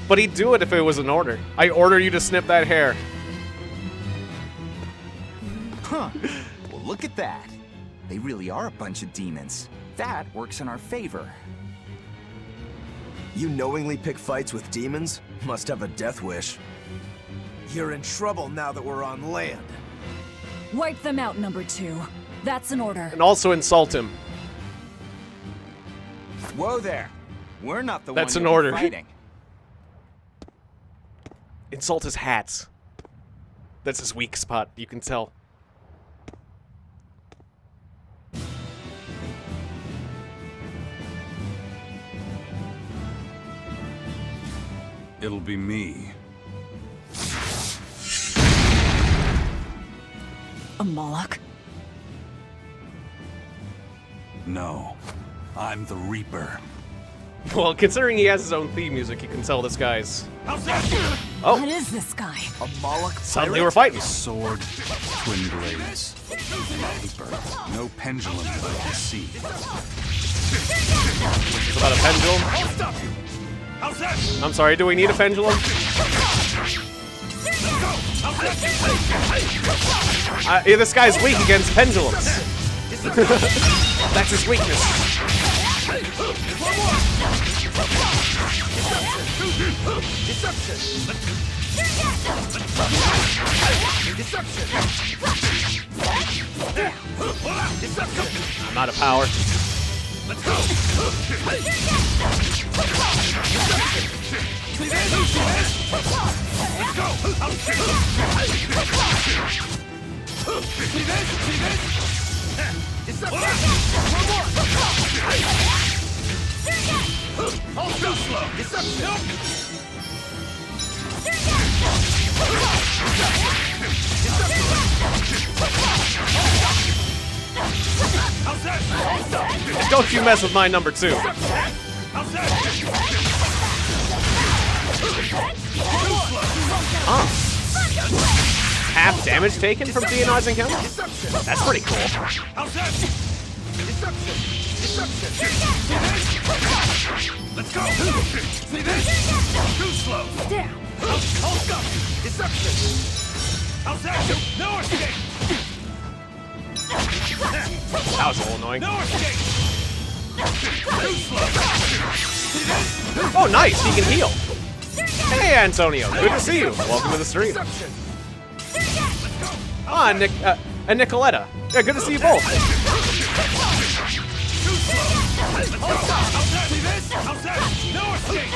But he'd do it if it was an order. I order you to snip that hair. Huh. Well, look at that. They really are a bunch of demons. That works in our favor. You knowingly pick fights with demons? Must have a death wish. You're in trouble now that we're on land. Wipe them out, number 2. That's an order. And also insult him. Whoa there. We're not the That's ones an order. fighting. Insult his hats. That's his weak spot, you can tell. It'll be me. A Moloch? No, I'm the Reaper. Well, considering he has his own theme music, you can tell this guy's... What is this guy? A Moloch Suddenly we're fighting. Sword, twin blades, Reaper. No pendulum that I can see. It's about a pendulum. I'm sorry, do we need a pendulum? Yeah, this guy's weak against pendulums. That's his weakness. I'm out of power. Let's go! Don't you mess with my number 2. Half damage taken from Tiegon's encounter? That's pretty cool. Let's go! See this? Too slow! Down! Hold up! Deception! How's that? No escape! That was a little annoying. No escape! Too slow! See this? Oh, nice! He can heal. Hey, Antonio. Good to see you. Welcome to the stream. Ah, Nick, and Nicoletta. Yeah, good to see you both. See this? How's that? No escape!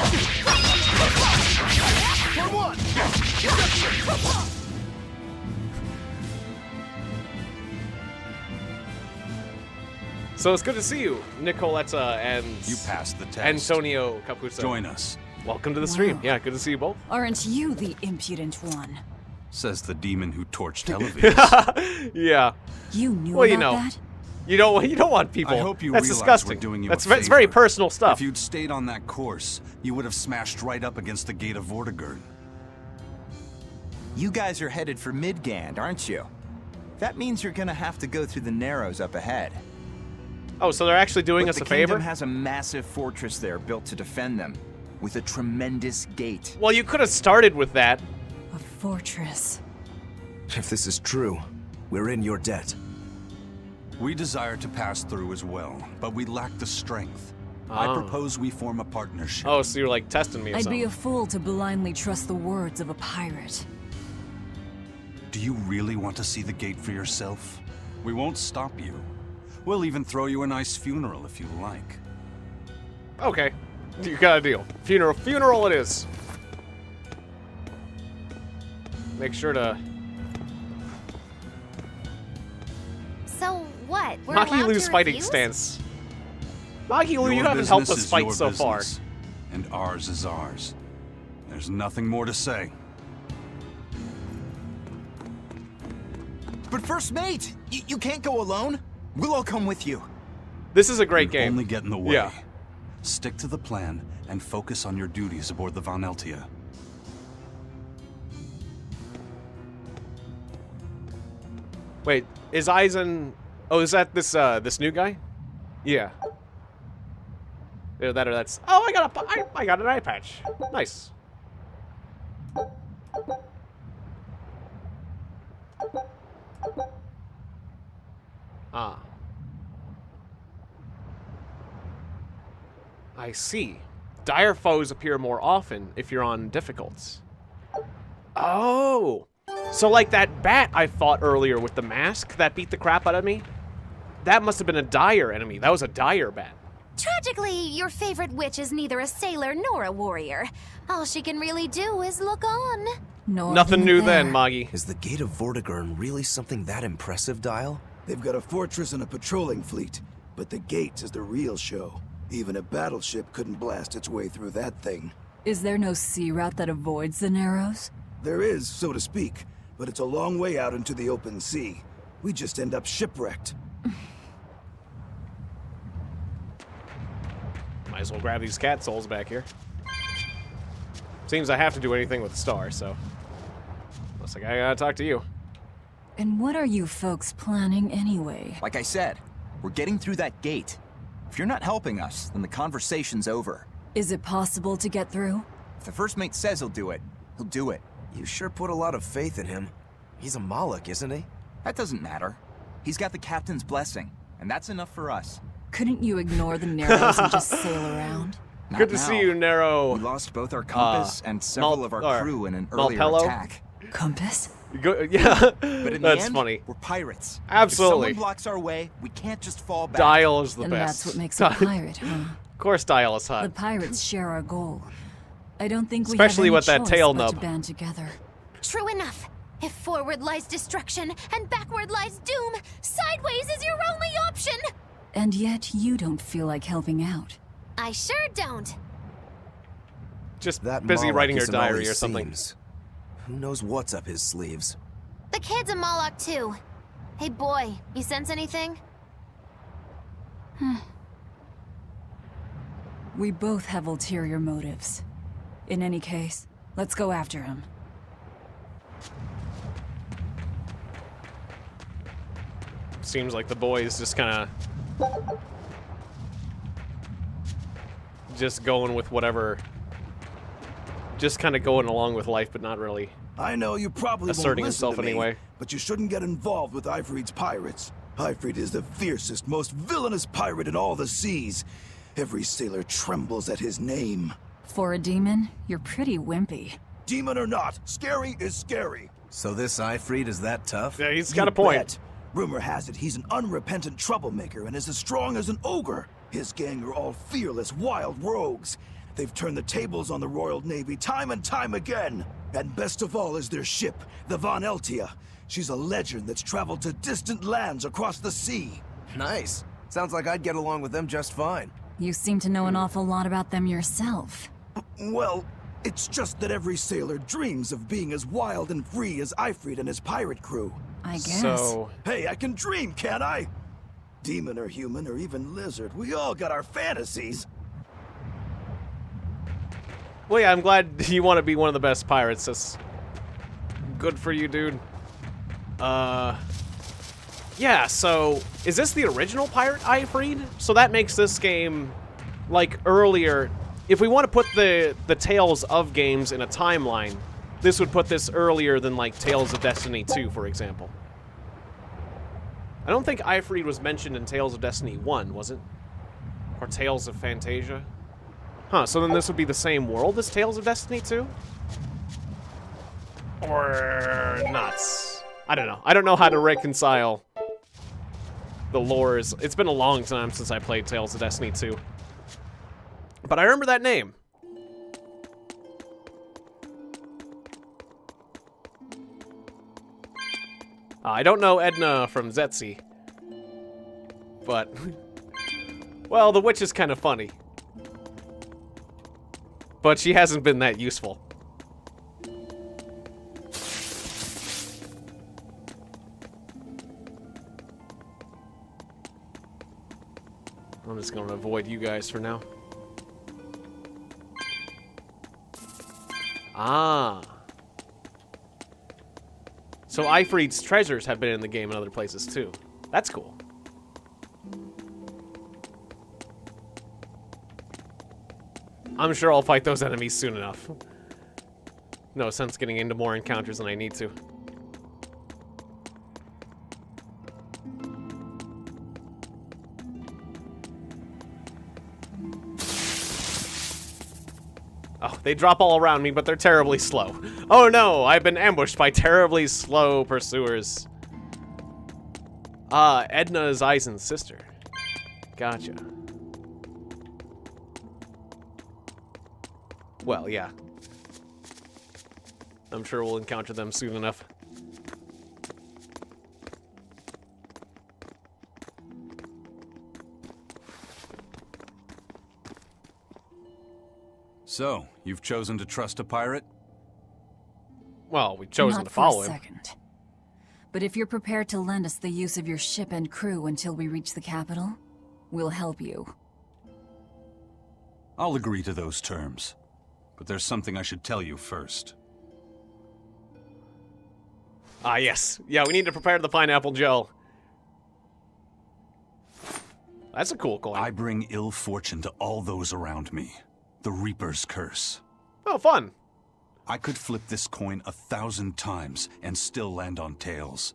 For one! So it's good to see you, Nicoletta and You passed the test. Antonio Caputo. Join us, Welcome to the stream. Wow. Yeah, good to see you both. Aren't you the impudent one? says the demon who torched televisions. Yeah. You knew Well, about you know. that? You don't want people. I hope you That's realize disgusting. we're doing you That's a it's very favor. personal stuff. If you'd stayed on that course, you would have smashed right up against the gate of Vortigern. You guys are headed for Midgand, aren't you? That means you're gonna have to go through the Narrows up ahead. Oh, so they're actually doing But us the a favor? kingdom has a massive fortress there built to defend them, with a tremendous gate. Well, you could have started with that. A fortress. If this is true, we're in your debt. We desire to pass through as well, but we lack the strength. I propose we form a partnership. Oh, so you're like testing me or I'd something. be a fool to blindly trust the words of a pirate. Do you really want to see the gate for yourself? We won't stop you. We'll even throw you a nice funeral if you like. Okay, you got a deal. Funeral it is. Make sure to... So what? We're allowed Makilu's to fighting refuse? stance. Makilu, you Your haven't helped business us is fight your so far. business, and ours is ours. There's nothing more to say. But First Mate, you can't go alone. We'll all come with you. This is a great You'd game. only get in the way. Yeah. Stick to the plan and focus on your duties aboard the Von Eltia. Wait, is Eisen... Oh, is that this this new guy? Yeah. Either that or that's... Oh, I got an eye patch. Nice. Ah. I see. Dire foes appear more often if you're on difficults. Oh! So like that bat I fought earlier with the mask that beat the crap out of me? That must have been a dire enemy. That was a dire bat. Tragically, your favorite witch is neither a sailor nor a warrior. All she can really do is look on. Nothing new then, Moggy. Is the Gate of Vortigern really something that impressive, Dial? They've got a fortress and a patrolling fleet, but the gate is the real show. Even a battleship couldn't blast its way through that thing. Is there no sea route that avoids the Narrows? There is, so to speak, but it's a long way out into the open sea. We just end up shipwrecked. Might as well grab these cat souls back here. Seems I have to do anything with the star, so... Looks like I gotta talk to you. And what are you folks planning anyway? Like I said, we're getting through that gate. If you're not helping us, then the conversation's over. Is it possible to get through? If the First Mate says he'll do it, he'll do it. You sure put a lot of faith in him. He's a Moloch, isn't he? That doesn't matter. He's got the captain's blessing, and that's enough for us. Couldn't you ignore the Narrows and just sail around? Not Good to now. see you, Narrow. We lost both our compass and several of our crew in an earlier Malpello? attack. Compass? Yeah, But in that's the end, funny. we're pirates. Absolutely. If someone blocks our way, we can't just fall back. Dial is the And best. that's what makes a pirate, huh? Of course Dial is The hot. pirates share our goal. I don't think we Especially have any with that choice tail but nub. to band together. True enough. If forward lies destruction and backward lies doom, sideways is your only option. And yet you don't feel like helping out. I sure don't. Just That busy Moloch writing your isn't all diary he or something. seems. Who knows what's up his sleeves? The kid's a Moloch too. Hey boy, you sense anything? We both have ulterior motives. In any case, let's go after him. Seems like the boys just kind of... just going with whatever... Just kind of going along with life, but not really. I know you probably Asserting won't listen himself to me, anyway. but you shouldn't get involved with Ifrit's pirates. Ifrit is the fiercest, most villainous pirate in all the seas. Every sailor trembles at his name. For a demon, you're pretty wimpy. Demon or not, scary is scary. So this Ifrit is that tough? Yeah, he's You got a point. bet. Rumor has it he's an unrepentant troublemaker and is as strong as an ogre. His gang are all fearless, wild rogues. They've turned the tables on the Royal Navy time and time again. And best of all is their ship, the Von Eltia. She's a legend that's traveled to distant lands across the sea. Nice. Sounds like I'd get along with them just fine. You seem to know an awful lot about them yourself. Well, it's just that every sailor dreams of being as wild and free as Ifrit and his pirate crew. I guess. So... Hey, I can dream, can't I? Demon or human or even lizard, we all got our fantasies. Well, yeah, I'm glad you want to be one of the best pirates. That's good for you, dude. Yeah, so is this the original pirate Ifrit? So that makes this game like earlier. If we want to put the Tales of games in a timeline, this would put this earlier than like Tales of Destiny 2, for example. I don't think Ifrit was mentioned in Tales of Destiny 1, was it? Or Tales of Fantasia? Huh, so then this would be the same world as Tales of Destiny 2? Or not? I don't know. I don't know how to reconcile the lores. It's been a long time since I played Tales of Destiny 2. But I remember that name. I don't know Edna from Zetsi. But, well, the witch is kind of funny. But she hasn't been that useful. I'm just going to avoid you guys for now. Ah. So Ifrit's treasures have been in the game in other places too. That's cool. I'm sure I'll fight those enemies soon enough. No sense getting into more encounters than I need to. Oh, they drop all around me, but they're terribly slow. Oh no, I've been ambushed by terribly slow pursuers. Ah, Edna is Aizen's sister. Gotcha. Well, yeah. I'm sure we'll encounter them soon enough. So, you've chosen to trust a pirate? Well, we've chosen Not to follow for a him. second. But if you're prepared to lend us the use of your ship and crew until we reach the capital, we'll help you. I'll agree to those terms. But there's something I should tell you first. Ah, yes. Yeah, we need to prepare the pineapple gel. That's a cool coin. I bring ill fortune to all those around me. The Reaper's curse. Oh, fun. I could flip this coin 1,000 times and still land on tails.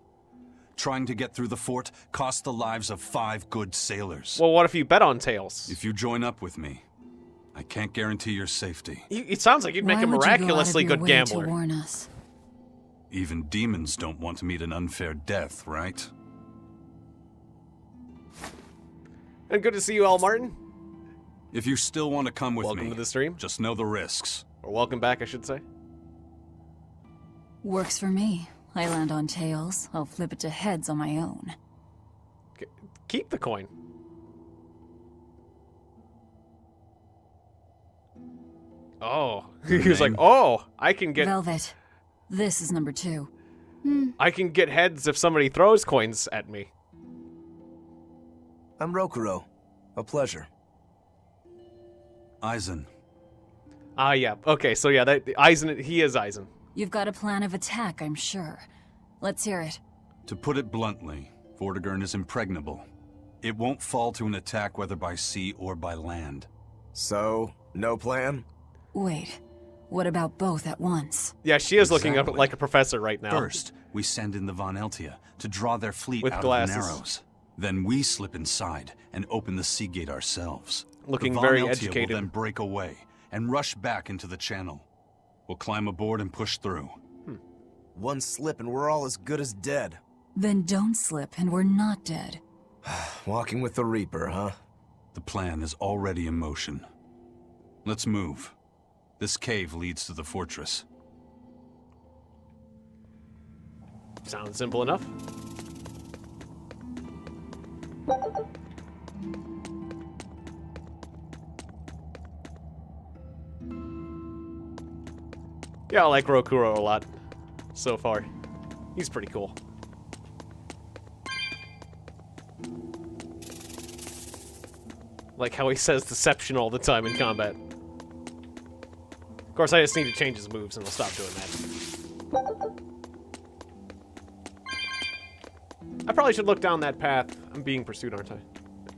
Trying to get through the fort cost the lives of 5 good sailors. Well, what if you bet on tails? If you join up with me, I can't guarantee your safety. It sounds like you'd make a miraculously good gambler. To warn us? Even demons don't want to meet an unfair death, right? And good to see you all, Martin. If you still want to come with me, welcome to the stream. Just know the risks. Or welcome back, I should say. Works for me. I land on tails. I'll flip it to heads on my own. Keep the coin. Oh, he was like, oh, I can get... Velvet. This is number 2. I can get heads if somebody throws coins at me. I'm Rokuro. A pleasure. Aizen. Ah, yeah. Okay, so yeah, Aizen, he is Aizen. You've got a plan of attack, I'm sure. Let's hear it. To put it bluntly, Vortigern is impregnable. It won't fall to an attack whether by sea or by land. So, no plan? Wait, what about both at once? Yeah, she is looking up like a professor right now. First, we send in the Von Eltia to draw their fleet with out glasses. of the Narrows. Then we slip inside and open the sea gate ourselves. Looking the very Von Eltia educated. will then break away and rush back into the channel. We'll climb aboard and push through. One slip and we're all as good as dead. Then don't slip and we're not dead. Walking with the Reaper, huh? The plan is already in motion. Let's move. This cave leads to the fortress. Sounds simple enough. Yeah, I like Rokuro a lot so far. He's pretty cool. Like how he says deception all the time in combat. Of course, I just need to change his moves and he'll stop doing that. I probably should look down that path. I'm being pursued, aren't I?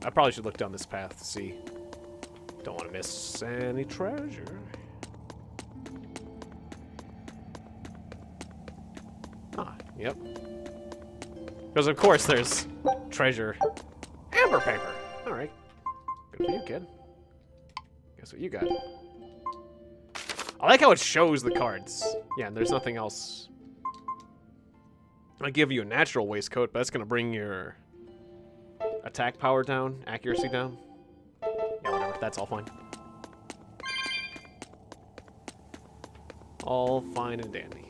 I probably should look down this path to see. Don't want to miss any treasure. Ah, yep. Because of course there's treasure. Amber paper. All right. Good for you, kid. Guess what you got? I like how it shows the cards. Yeah, and there's nothing else. I give you a natural waistcoat, but that's gonna bring your attack power down, accuracy down. Yeah, whatever. That's all fine. All fine and dandy.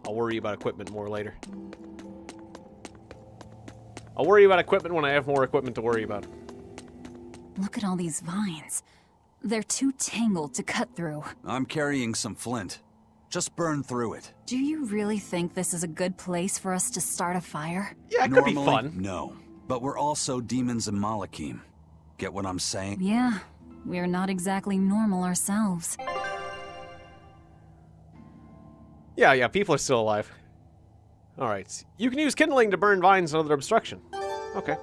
I'll worry about equipment more later. I'll worry about equipment when I have more equipment to worry about. Look at all these vines. They're too tangled to cut through. I'm carrying some flint. Just burn through it. Do you really think this is a good place for us to start a fire? Yeah, it could be fun. No. But we're also demons and Malakim. Get what I'm saying? Yeah, we're not exactly normal ourselves. Yeah, people are still alive. Alright. You can use kindling to burn vines and other obstruction. Okay.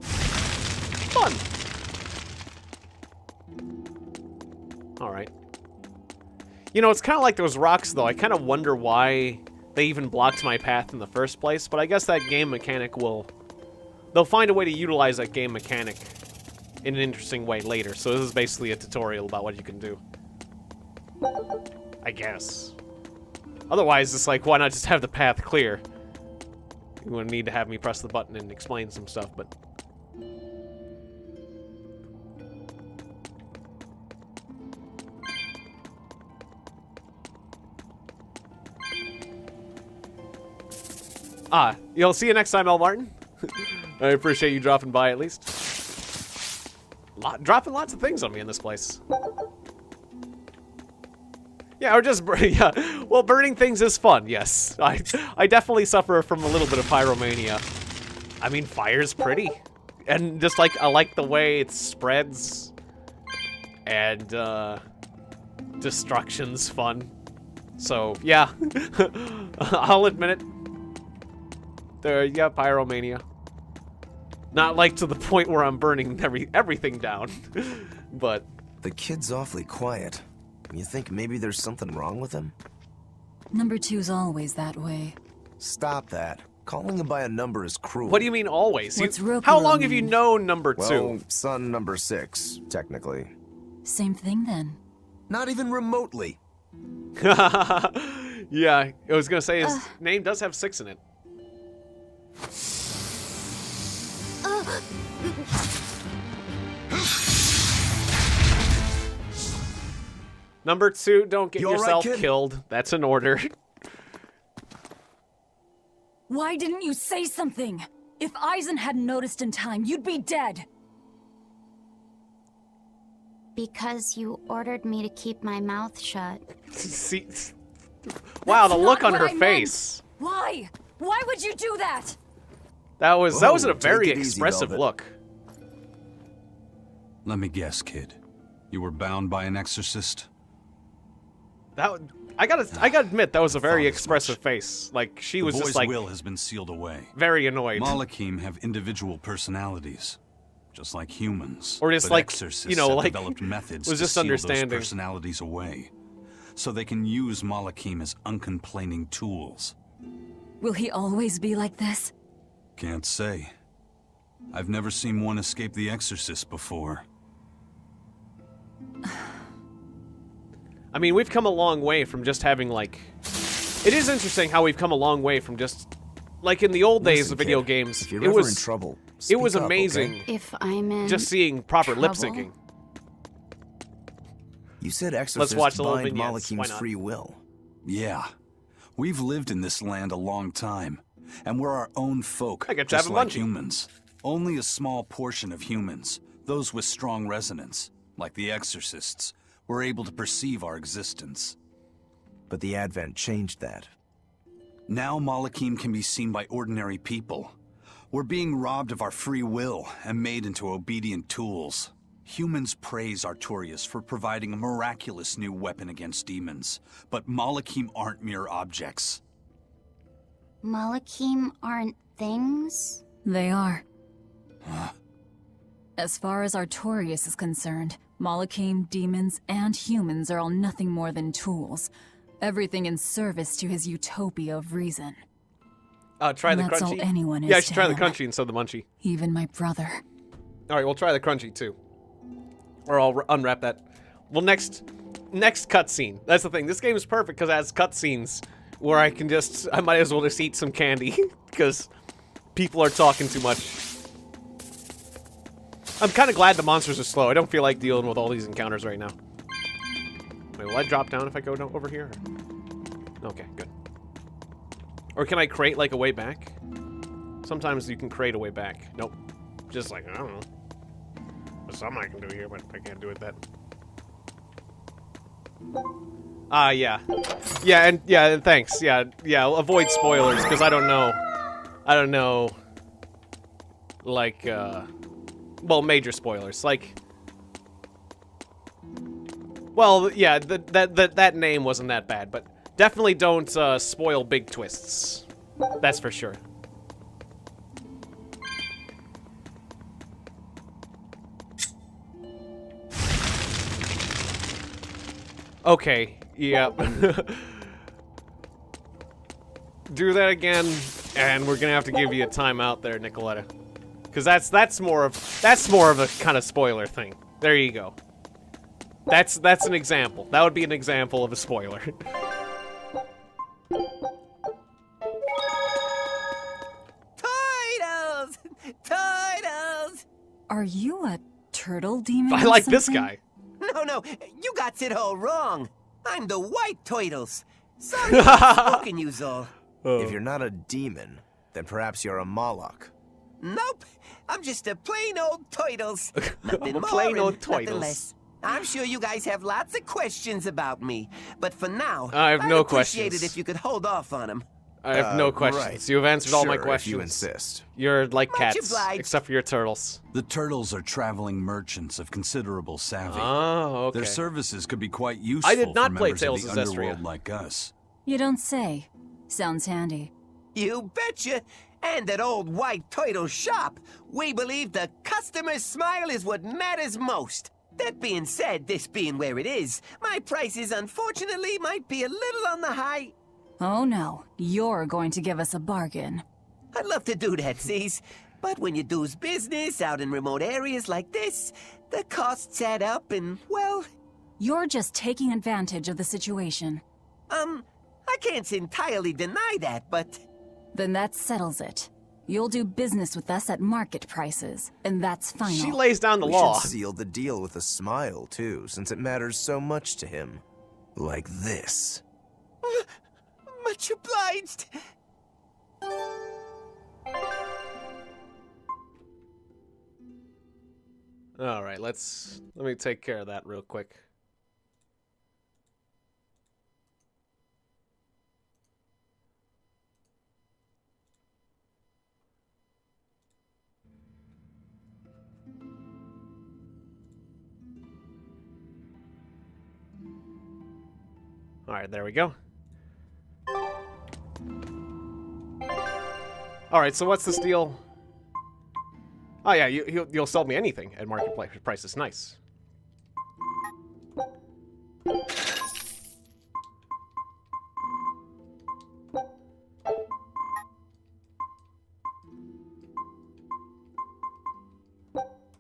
Fun! Alright. You know, it's kind of like those rocks, though. I kind of wonder why they even blocked my path in the first place, but I guess that game mechanic will... They'll find a way to utilize that game mechanic in an interesting way later, so this is basically a tutorial about what you can do. I guess. Otherwise, it's like, why not just have the path clear? You wouldn't need to have me press the button and explain some stuff, but... You'll see you next time, El Martin. I appreciate you dropping by at least. Dropping lots of things on me in this place. Yeah, or just, yeah. Well, burning things is fun, yes. I definitely suffer from a little bit of pyromania. I mean, fire's pretty. And just like, I like the way it spreads. And, destruction's fun. So, yeah. I'll admit it. There, yeah, pyromania. Not like to the point where I'm burning everything down. But... The kid's awfully quiet. You think maybe there's something wrong with him? Number 2's always that way. Stop that. Calling him by a number is cruel. What do you mean always? What's how long have you known number 2? Well, son number 6, technically. Same thing then. Not even remotely. Yeah, I was gonna say his name does have 6 in it. Number 2, don't get yourself killed. That's an order. Why didn't you say something? If Eisen hadn't noticed in time, you'd be dead. Because you ordered me to keep my mouth shut. See, wow, the look on her face. Why? Why would you do that? That was a very expressive look. Let me guess, kid. You were bound by an exorcist? I gotta admit, that was a very expressive face. Like, she was just like... The boy's will has been sealed away. Very annoyed. Malakim have individual personalities, just like humans. Or just but like, exorcists you know, have like... developed methods was to just seal understanding. those personalities away, so they can use Malakim as uncomplaining tools. Will he always be like this? Can't say. I've never seen one escape the exorcist before. I mean, we've come a long way from just having, like... It is interesting how we've come a long way from just... Like, in the old days of video games, if you're ever in trouble, it was speak up, amazing okay? If I'm in just seeing proper trouble? lip-syncing. You said exorcists Let's watch the little bind vignettes. Why Malakim's not? free will. Yeah. We've lived in this land a long time, and we're our own folk, I get to just have a like munchie. humans. Only a small portion of humans, those with strong resonance, like the exorcists, were able to perceive our existence. But the Advent changed that. Now Malakim can be seen by ordinary people. We're being robbed of our free will and made into obedient tools. Humans praise Artorias for providing a miraculous new weapon against demons, but Malakim aren't mere objects. Malakim aren't things? They are. As far as Artorias is concerned, Malakim, demons, and humans are all nothing more than tools. Everything in service to his utopia of reason. Try the That's crunchy. all anyone is Yeah, I should to try the him. crunchy instead of the munchie. Even my brother. All right, we'll try the crunchy too. Or I'll unwrap that. Well, next cutscene. That's the thing. This game is perfect because it has cutscenes where I might as well just eat some candy because people are talking too much. I'm kind of glad the monsters are slow. I don't feel like dealing with all these encounters right now. Wait, will I drop down if I go over here? Okay, good. Or can I create like a way back? Sometimes you can create a way back. Nope. Just like, I don't know. There's something I can do here, but I can't do it that. Yeah. Yeah, thanks. Yeah, avoid spoilers, because I don't know, like, well, major spoilers, like, well, yeah, that name wasn't that bad, but definitely don't, spoil big twists. That's for sure. Okay, yeah. Do that again, and we're gonna have to give you a timeout there, Nicoletta. Cause that's more of a kind of spoiler thing. There you go. That's an example. That would be an example of a spoiler. Titles! Titles! Are you a turtle demon? I or like this something? guy. No, you got it all wrong. I'm the white turtles. Sorry for spoken yous all. If you're not a demon, then perhaps you're a Moloch. Nope, I'm just a plain old turtles. Nothing A more plain and old nothing turtles. less. I'm sure you guys have lots of questions about me, but for now, I have I'd no appreciate questions. it if you could hold off on them. I have no questions. Right. You have answered all my Sure, questions. if you insist. You're like Much cats, obliged. except for your turtles. The turtles are traveling merchants of considerable savvy. Oh, okay. Their services could be quite useful I did not for play members Tales of of the Berseria. underworld like us. You don't say. Sounds handy. You betcha. And at old White Turtle Shop, we believe the customer's smile is what matters most. That being said, this being where it is, my prices unfortunately might be a little on the high. Oh no, you're going to give us a bargain. I'd love to do that, C's. But when you do's business out in remote areas like this, the costs add up and, well... You're just taking advantage of the situation. I can't entirely deny that, but... Then that settles it. You'll do business with us at market prices, and that's final. She lays down the We law. should seal the deal with a smile, too, since it matters so much to him. Like this. Much obliged. All right, let me take care of that real quick. All right, there we go. All right, so what's this deal? Oh yeah, you'll sell me anything at marketplace prices. Nice.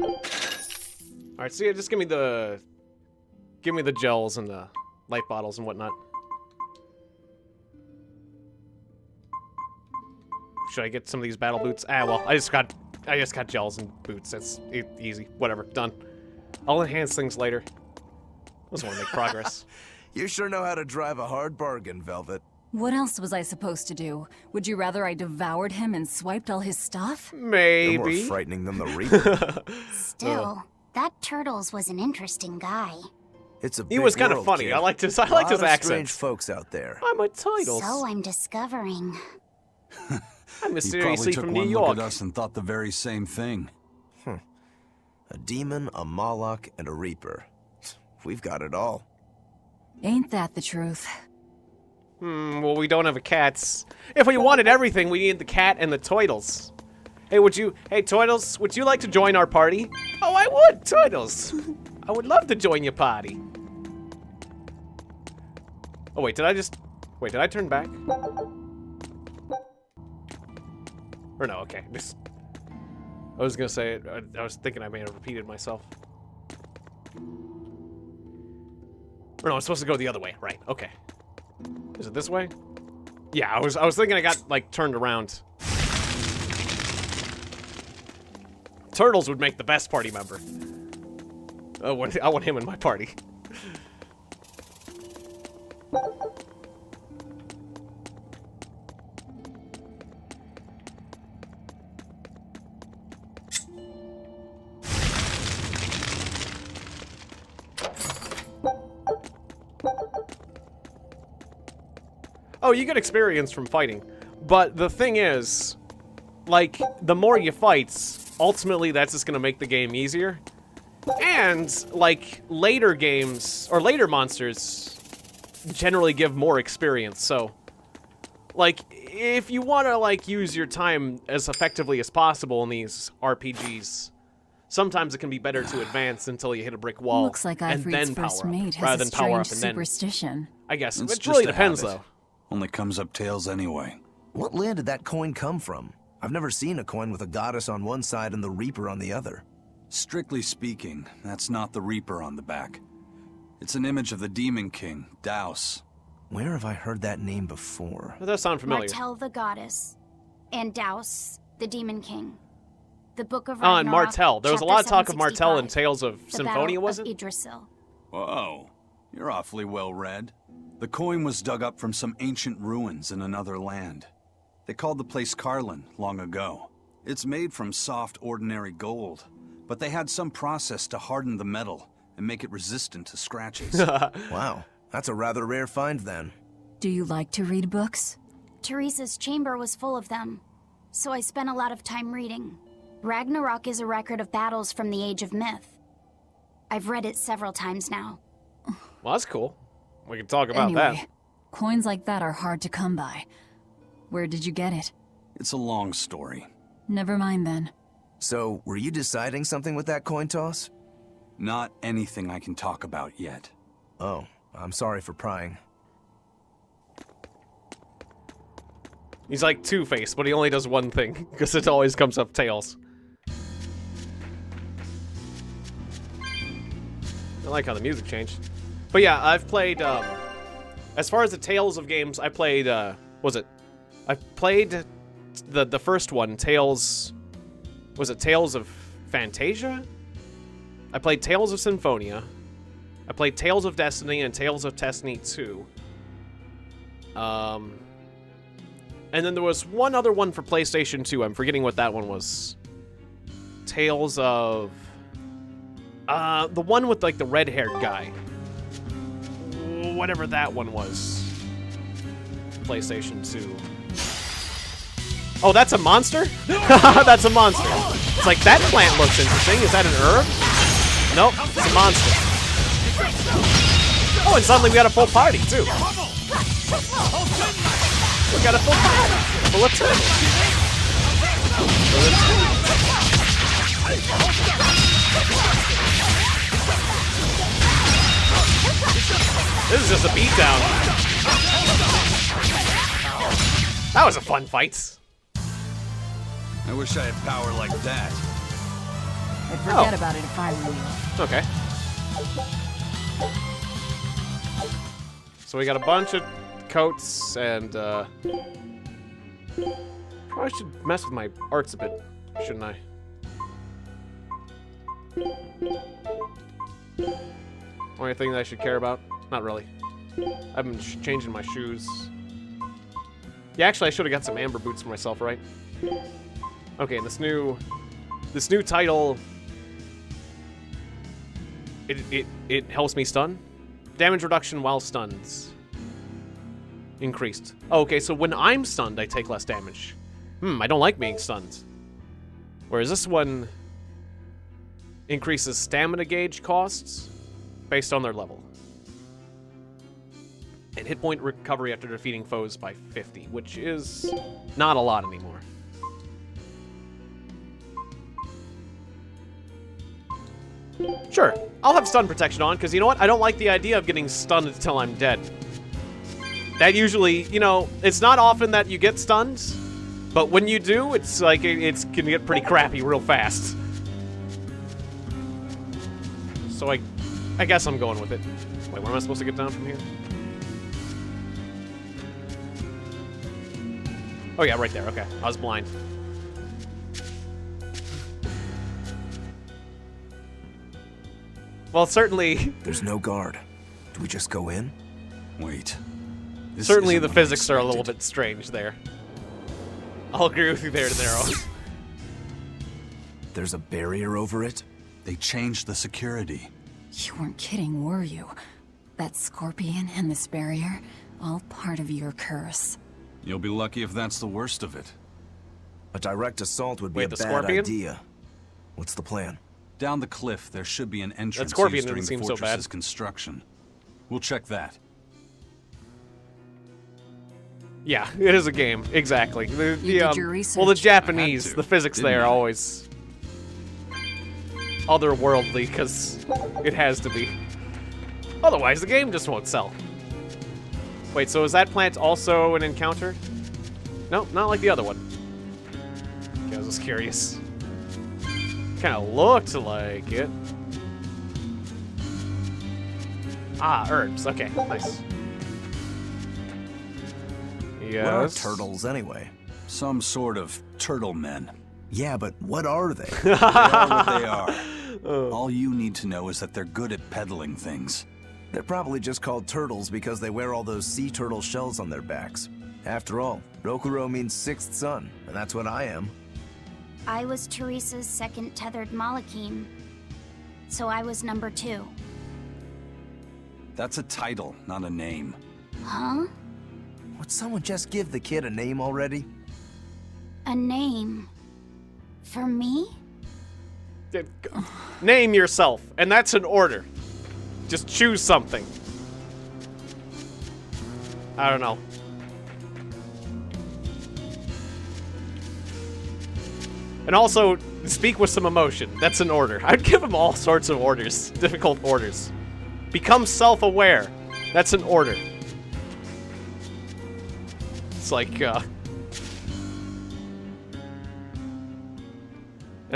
All right, so yeah, just give me the gels and the light bottles and whatnot. Should I get some of these battle boots? Ah, well, I just got gels and boots. That's easy. Whatever. Done. I'll enhance things later. I just want to make progress. You sure know how to drive a hard bargain, Velvet. What else was I supposed to do? Would you rather I devoured him and swiped all his stuff? You're Maybe. more frightening than the Reaper. Still, that Turtles was an interesting guy. It's a He big was kind of world, funny. kid. I liked his Lot of accent. strange folks out there. I'm a Titles. So I'm discovering. I'm You probably mysteriously took from one New look York. at us and thought the very same thing. A demon, a Moloch, and a Reaper. We've got it all. Ain't that the truth? Well, we don't have a cat. If we wanted everything, we need the cat and the Toidles. Hey, Toidles, would you like to join our party? Oh, I would, Toidles. I would love to join your party. Oh, wait, did I turn back? Or no, okay. I was gonna say, I was thinking I may have repeated myself. Or no, I'm supposed to go the other way. Right, okay. Is it this way? Yeah, I was thinking I got, like, turned around. Turtles would make the best party member. I want him in my party. Oh, you get experience from fighting. But the thing is, like, the more you fight, ultimately that's just gonna make the game easier. And, like, later games, or later monsters, generally give more experience, so... Like, if you want to, like, use your time as effectively as possible in these RPGs, sometimes it can be better to advance until you hit a brick wall. Looks like and Ifrit's then power first up, mate has rather a than power up strange and then... superstition. I guess. It's It really just a depends, habit. though. Only comes up tails anyway. What land did that coin come from? I've never seen a coin with a goddess on one side and the Reaper on the other. Strictly speaking, that's not the Reaper on the back. It's an image of the Demon King, Daus. Where have I heard that name before? That does sound familiar. Martel the goddess, and Daus the demon king. The Book of Oh, and Ragnarok, Martel. There was a lot of chapter talk of Martel in 765, Tales of the Symphonia, Battle was of it? Yggdrasil. Whoa, you're awfully well read. The coin was dug up from some ancient ruins in another land. They called the place Carlin long ago. It's made from soft, ordinary gold, but they had some process to harden the metal and make it resistant to scratches. Wow, that's a rather rare find then. Do you like to read books? Teresa's chamber was full of them, so I spent a lot of time reading. Ragnarok is a record of battles from the Age of Myth. I've read it several times now. Well, that's cool. We can talk about Anyway, that. coins like that are hard to come by. Where did you get it? It's a long story. Never mind then. So, were you deciding something with that coin toss? Not anything I can talk about yet. Oh, I'm sorry for prying. He's like Two-Face, but he only does one thing, because it always comes up Tails. I like how the music changed. But yeah, I've played, as far as the Tales of games, I played, I played the first one, Tales, was it Tales of Fantasia? I played Tales of Symphonia. I played Tales of Destiny and Tales of Destiny 2. And then there was one other one for PlayStation 2. I'm forgetting what that one was. Tales of... the one with, like, the red-haired guy. Whatever that one was. PlayStation 2. Oh, that's a monster? That's a monster. It's like, that plant looks interesting. Is that an herb? Nope, it's a monster. Oh, and suddenly we got a full party, too. We got a full party. Full of turtles. This is just a beatdown. That was a fun fight. I wish I had power like that. I'd forget about it if I were you. Okay. So we got a bunch of coats and probably should mess with my arts a bit, shouldn't I? Only thing that I should care about? Not really. I've been changing my shoes. Yeah, actually I should have got some amber boots for myself, right? Okay, and this new title, it helps me stun. Damage reduction while stunned. Increased. Oh, okay, so when I'm stunned, I take less damage. I don't like being stunned. Whereas this one increases stamina gauge costs based on their level. And hit point recovery after defeating foes by 50, which is not a lot anymore. Sure, I'll have stun protection on, because you know what? I don't like the idea of getting stunned until I'm dead. That usually, you know, it's not often that you get stunned, but when you do, it's like, it's gonna get pretty crappy real fast. So I guess I'm going with it. Wait, where am I supposed to get down from here? Oh yeah, right there, okay. I was blind. Well, certainly... There's no guard. Do we just go in? Wait. Certainly the physics are a little bit strange there. I'll agree with you there, Nero. There's a barrier over it? They changed the security. You weren't kidding, were you? That scorpion and this barrier, all part of your curse. You'll be lucky if that's the worst of it. A direct assault would be a bad scorpion? idea. What's the plan? Down the cliff, there should be an entrance That scorpion used during doesn't the seem so bad. fortress's construction. We'll check that. Yeah, it is a game, exactly. You did your research. Well, the Japanese, the physics didn't there I? are always otherworldly, because it has to be. Otherwise, the game just won't sell. Wait, so is that plant also an encounter? No, not like the other one. Okay, I was just curious. Kind of looked like it. Ah, herbs. Okay, nice. Yes. What are turtles, anyway? Some sort of turtle men. Yeah, but what are they? They are what they are. All you need to know is that they're good at peddling things. They're probably just called turtles because they wear all those sea turtle shells on their backs. After all, Rokuro means sixth son, and that's what I am. I was Teresa's second tethered Malakim, so I was number 2. That's a title, not a name. Huh? Would someone just give the kid a name already? A name? For me? Name yourself, and that's an order. Just choose something. I don't know. And also, speak with some emotion. That's an order. I'd give him all sorts of orders. Difficult orders. Become self-aware. That's an order. It's like, And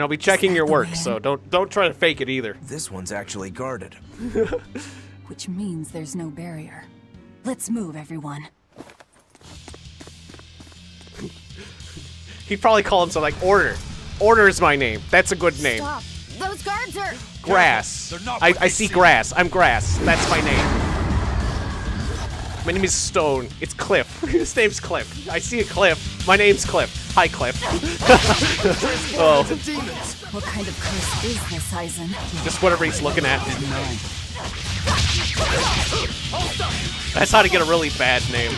I'll be checking your work, so don't try to fake it either. This one's actually guarded. Which means there's no barrier. Let's move, everyone. He'd probably call himself like Order. Order is my name. That's a good name. Stop! Those guards are... Grass. I see grass. I'm Grass. That's my name. My name is Stone. It's Cliff. His name's Cliff. I see a Cliff. My name's Cliff. Hi, Cliff. Oh. What kind of curse is this, Aizen? Just whatever he's looking at. That's how to get a really bad name.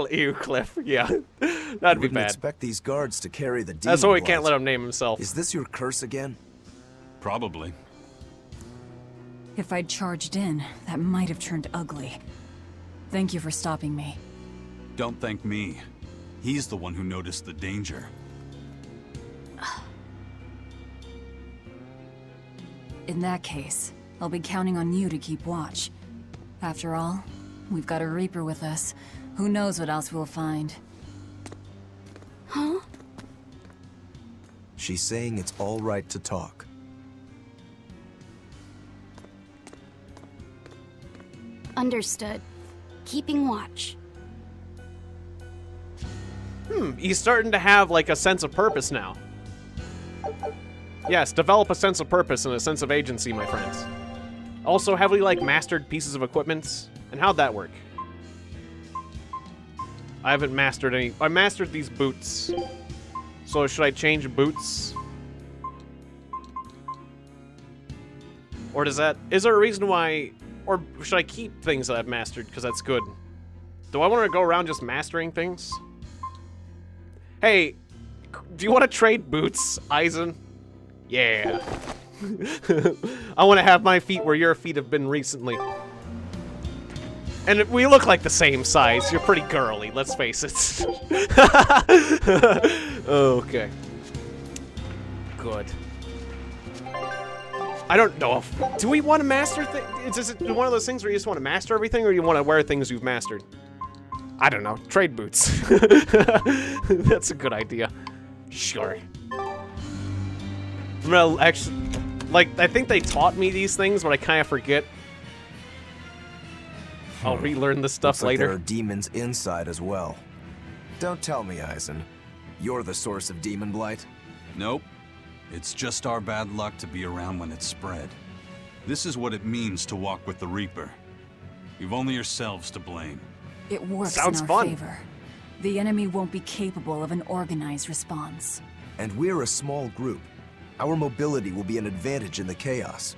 You, Cliff. Yeah, that'd be bad. Expect these guards to carry the demon. That's why we blood. can't let him name himself. Is this your curse again? Probably. If I'd charged in, that might have turned ugly. Thank you for stopping me. Don't thank me. He's the one who noticed the danger. In that case, I'll be counting on you to keep watch. After all, we've got a Reaper with us. Who knows what else we'll find? Huh? She's saying it's all right to talk. Understood. Keeping watch. He's starting to have, like, a sense of purpose now. Yes, develop a sense of purpose and a sense of agency, my friends. Also, have we, like, mastered pieces of equipment? And how'd that work? I haven't mastered any. I mastered these boots. So should I change boots? Or does that... Is there a reason why... Or should I keep things that I've mastered, because that's good? Do I want to go around just mastering things? Hey, Do you want to trade boots, Eisen? Yeah. I want to have my feet where your feet have been recently. And we look like the same size. You're pretty girly, let's face it. Okay. Good. I don't know if... Do we want to master things? Is it one of those things where you just want to master everything, or you want to wear things you've mastered? I don't know. Trade boots. That's a good idea. Sure. Well, actually, like, I think they taught me these things, but I kind of forget. I'll relearn this stuff Looks like later. there are demons inside as well. Don't tell me, Eisen. You're the source of demon blight? Nope. It's just our bad luck to be around when it's spread. This is what it means to walk with the Reaper. You've only yourselves to blame. It works Sounds in our fun. favor. The enemy won't be capable of an organized response. And we're a small group. Our mobility will be an advantage in the chaos.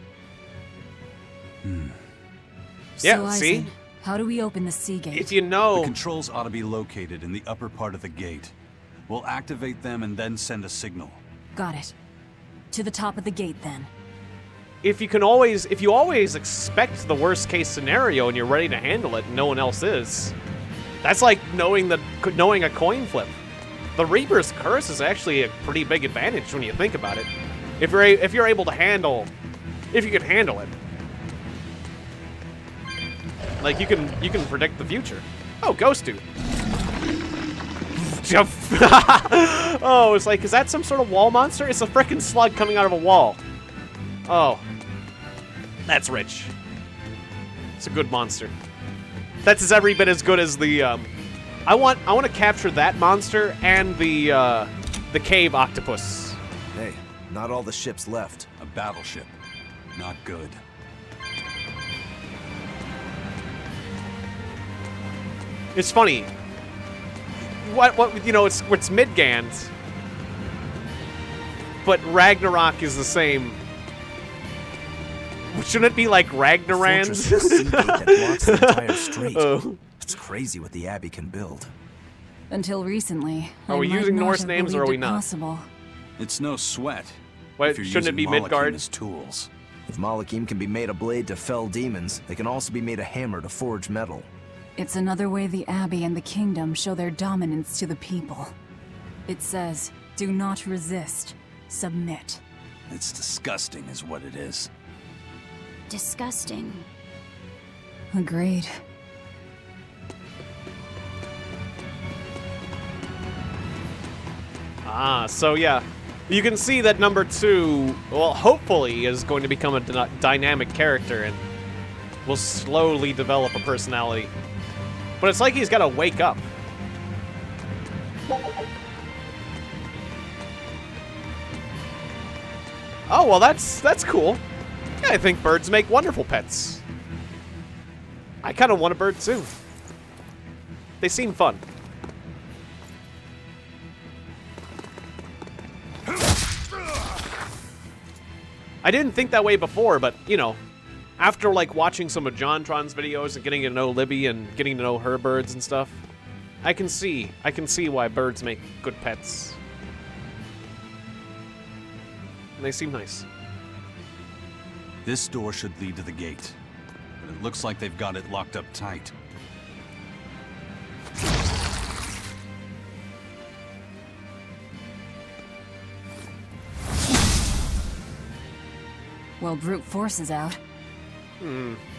Yeah, so, see? Eisen, how do we open the sea gate? If you know... The controls ought to be located in the upper part of the gate. We'll activate them and then send a signal. Got it. To the top of the gate, then. If you always expect the worst case scenario and you're ready to handle it and no one else is, that's like knowing a coin flip. The Reaper's Curse is actually a pretty big advantage when you think about it. If you're able to handle, if you can handle it, like you can predict the future. Oh, Ghost Dude. Oh, it's like, is that some sort of wall monster? It's a frickin' slug coming out of a wall. Oh. That's rich. It's a good monster. That's every bit as good as the, I want to capture that monster and the cave octopus. Hey, not all the ships left. A battleship. Not good. It's funny. What you know, it's Midgand, but Ragnarok is the same. Shouldn't it be like Ragnarand? Fortress is a sea gate that blocks the entire strait. Oh. It's crazy what the Abbey can build. Until recently, Are we I might using not Norse have names or are believed we it not? Possible. It's no sweat. Wait, if you're shouldn't it be using Midgard? Malachim as tools. If Malachim can be made a blade to fell demons, they can also be made a hammer to forge metal. It's another way the Abbey and the Kingdom show their dominance to the people. It says, do not resist, submit. It's disgusting is what it is. Disgusting. Agreed. Ah, so yeah. You can see that number 2, well, hopefully is going to become a dynamic character and will slowly develop a personality. But it's like he's got to wake up. Oh, well, that's cool. Yeah, I think birds make wonderful pets. I kind of want a bird too. They seem fun. I didn't think that way before, but, you know, after, like, watching some of JonTron's videos and getting to know Libby and getting to know her birds and stuff, I can see why birds make good pets. And they seem nice. This door should lead to the gate, but it looks like they've got it locked up tight. Well, brute force is out.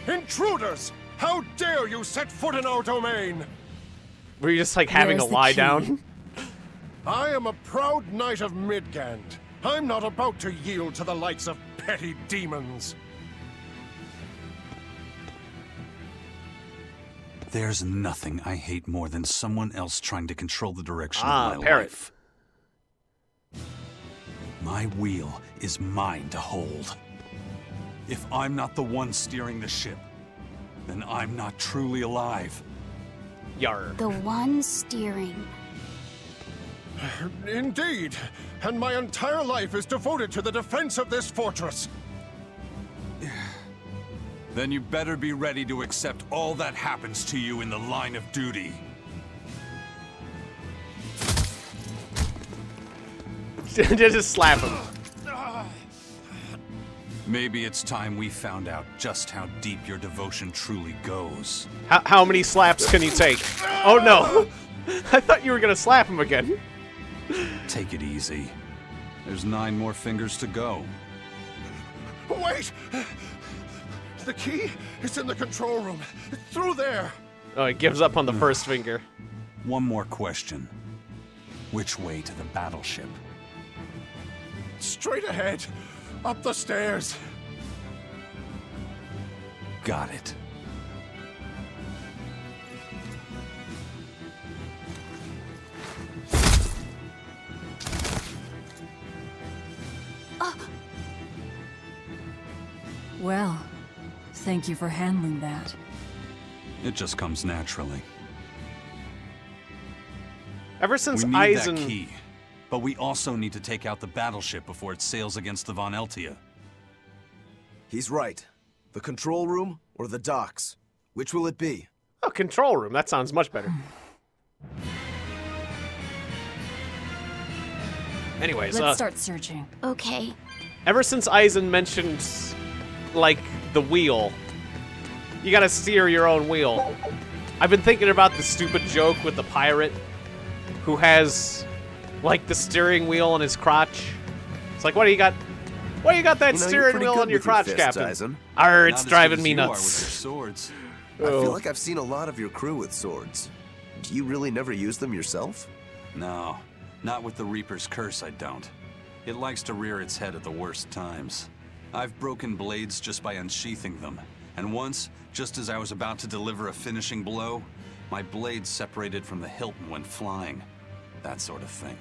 Intruders! How dare you set foot in our domain! Were you just like having to Where's the lie key? down? I am a proud knight of Midgand. I'm not about to yield to the likes of petty demons. There's nothing I hate more than someone else trying to control the direction of my parrot. life. My wheel is mine to hold. If I'm not the one steering the ship, then I'm not truly alive. Yarr. The one steering. Indeed, and my entire life is devoted to the defense of this fortress. Then you better be ready to accept all that happens to you in the line of duty. Just slap him. Maybe it's time we found out just how deep your devotion truly goes. How many slaps can you take? Oh no! I thought you were gonna slap him again. Take it easy. There's 9 more fingers to go. Wait! The key is in the control room. It's through there. Oh, he gives up on the first finger. One more question. Which way to the battleship? Straight ahead. Up the stairs. Got it. Well, thank you for handling that. It just comes naturally. Ever since we need Eisen... that key, but we also need to take out the battleship before it sails against the Von Eltia. He's right. The control room or the docks? Which will it be? Oh, control room. That sounds much better. Anyways, let's start searching. Okay. Ever since Eisen mentioned, like, the wheel, you gotta steer your own wheel. I've been thinking about the stupid joke with the pirate who has, like, the steering wheel on his crotch. It's like, what do you got? Why do you got that steering wheel on your crotch, Captain? Eisen. Arr, it's Not as driving good as me you are nuts. with your swords. I feel like I've seen a lot of your crew with swords. Do you really never use them yourself? No, not with the Reaper's curse, I don't. It likes to rear its head at the worst times. I've broken blades just by unsheathing them, and once, just as I was about to deliver a finishing blow, my blade separated from the hilt and went flying. That sort of thing.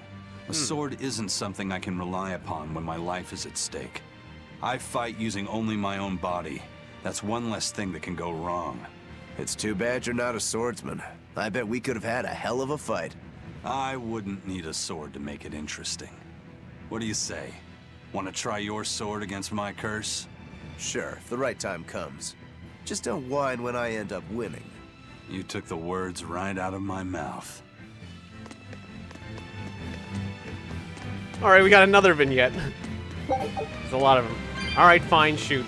A sword isn't something I can rely upon when my life is at stake. I fight using only my own body. That's one less thing that can go wrong. It's too bad you're not a swordsman. I bet we could have had a hell of a fight. I wouldn't need a sword to make it interesting. What do you say? Want to try your sword against my curse? Sure, if the right time comes. Just don't whine when I end up winning. You took the words right out of my mouth. Alright, we got another vignette. There's a lot of them. Alright, fine, shoot.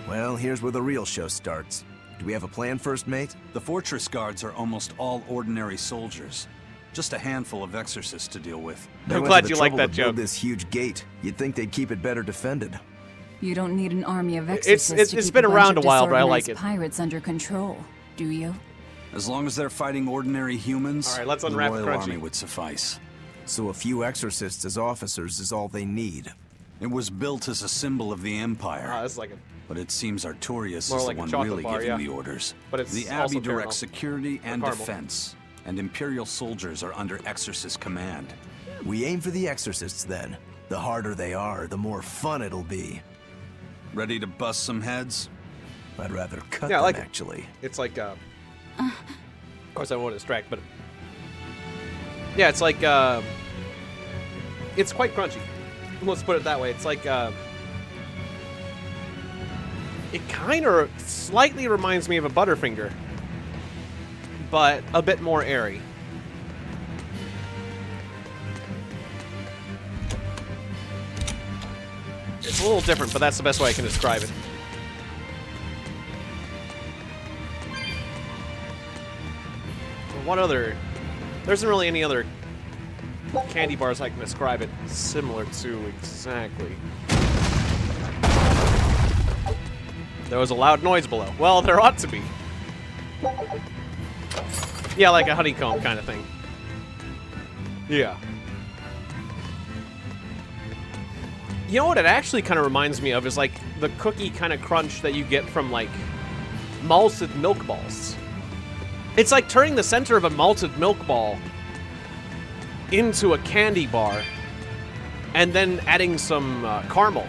Well, here's where the real show starts. Do we have a plan, First Mate? The fortress guards are almost all ordinary soldiers. Just a handful of exorcists to deal with. I'm glad you like that joke. This huge gate. You'd think they'd keep it better defended. You don't need an army of exorcists to it's keep been a bunch around of a while, but I like disorganized it. Pirates under control, do you? As long as they're fighting ordinary humans, All right, let's the unwrap Royal Crunchy. Army would suffice. So a few exorcists as officers is all they need. It was built as a symbol of the Empire. That's like a... But it seems Artorias More is like the a one chocolate really bar, giving yeah. the orders. But it's the also Abbey directs caramel. security and Caramel. defense, and Imperial soldiers are under Exorcist command. We aim for the exorcists then. The harder they are, the more fun it'll be. Ready to bust some heads? I'd rather cut Yeah, I them, like it. actually. It's like, of course I won't distract, but... Yeah, it's like, it's quite crunchy. Let's put it that way. It's like, it kind of slightly reminds me of a Butterfinger, but a bit more airy. It's a little different, but that's the best way I can describe it. What other... There isn't really any other candy bars I can describe it similar to exactly. There was a loud noise below. Well, there ought to be. Yeah, like a honeycomb kind of thing. Yeah. You know what it actually kind of reminds me of is like the cookie kind of crunch that you get from like malted milk balls. It's like turning the center of a malted milk ball into a candy bar and then adding some caramel.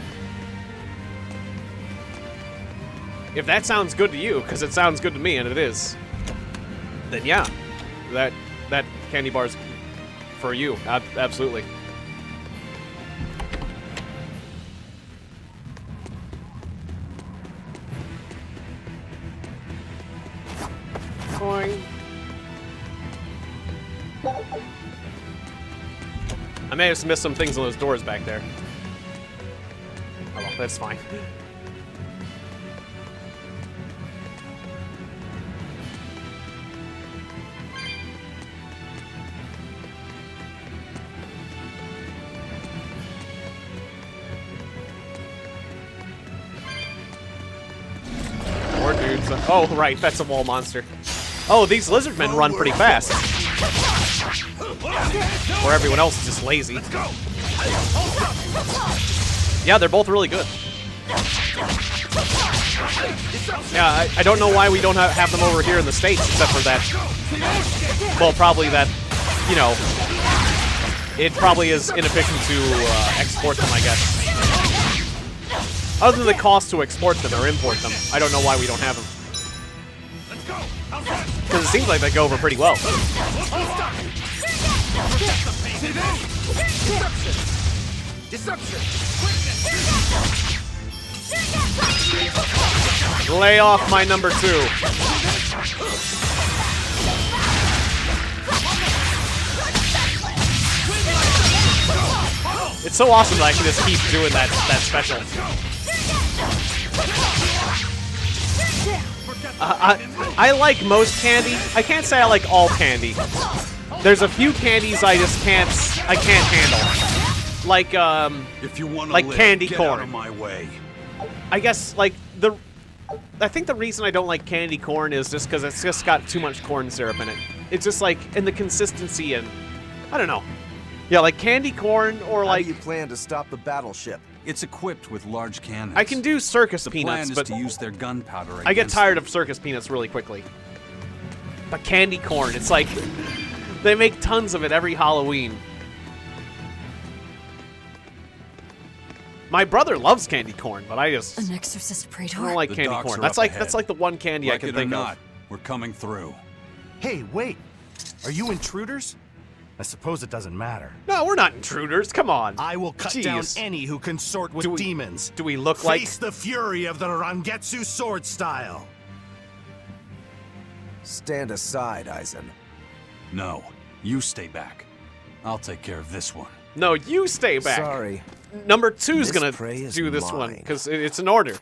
If that sounds good to you, because it sounds good to me, and it is, then yeah, that candy bar's for you, absolutely. Boing. I may have missed some things on those doors back there. Oh, well, that's fine. More dudes. Oh, right, that's a wall monster. Oh, these lizard men run pretty fast. Or everyone else is just lazy. Yeah, they're both really good. Yeah, I don't know why we don't have them over here in the States, except for that. Well, probably that, you know, it probably is inefficient to export them, I guess. Other than the cost to export them or import them, I don't know why we don't have them. Because it seems like they go over pretty well. Lay off my number 2. It's so awesome that I can just keep doing that special. I like most candy. I can't say I like all candy. There's a few candies I can't handle. Like if you want like candy corn. Out of my way. I guess like I think the reason I don't like candy corn is just because it's just got too much corn syrup in it. It's just like in the consistency and I don't know. Yeah, like candy corn or like. How do you plan to stop the battleship? It's equipped with large cannons. I can do circus the peanuts, plan is but to use their gunpowder. I get tired of circus peanuts really quickly. But candy corn, it's like they make tons of it every Halloween. My brother loves candy corn, but I just an exorcist praetor. I don't like candy corn. That's like the one candy I can think of. We're coming through. Hey, wait. Are you intruders? I suppose it doesn't matter. No, we're not intruders. Come on. I will cut down any who consort with demons. Do we look like... Face the fury of the Rangetsu sword style. Stand aside, Aizen. No, you stay back. I'll take care of this one. No, you stay back. Sorry. Number 2's gonna do this one, because it's an order.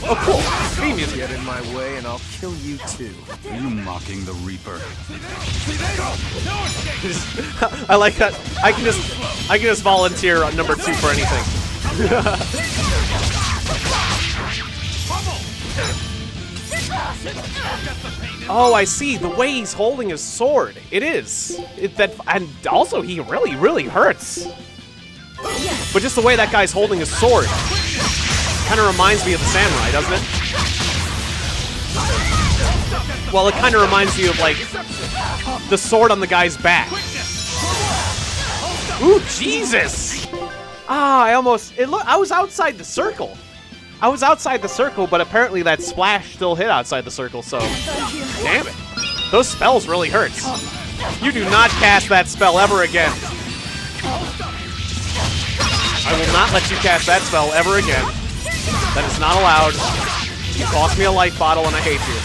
Oh, cool. Theme music. Get in my way and I'll kill you too. Are you mocking the Reaper? I like that. I can just volunteer on number 2 for anything. Oh, I see. The way he's holding his sword. It is. And also he really hurts. But just the way that guy's holding his sword. Kind of reminds me of the samurai, doesn't it? Well, it kind of reminds me of, like, the sword on the guy's back. Ooh, Jesus! Ah, I was outside the circle. I was outside the circle, but apparently that splash still hit outside the circle, so... Damn it. Those spells really hurt. You do not cast that spell ever again. I will not let you cast that spell ever again. That is not allowed. You cost me a life bottle and I hate you.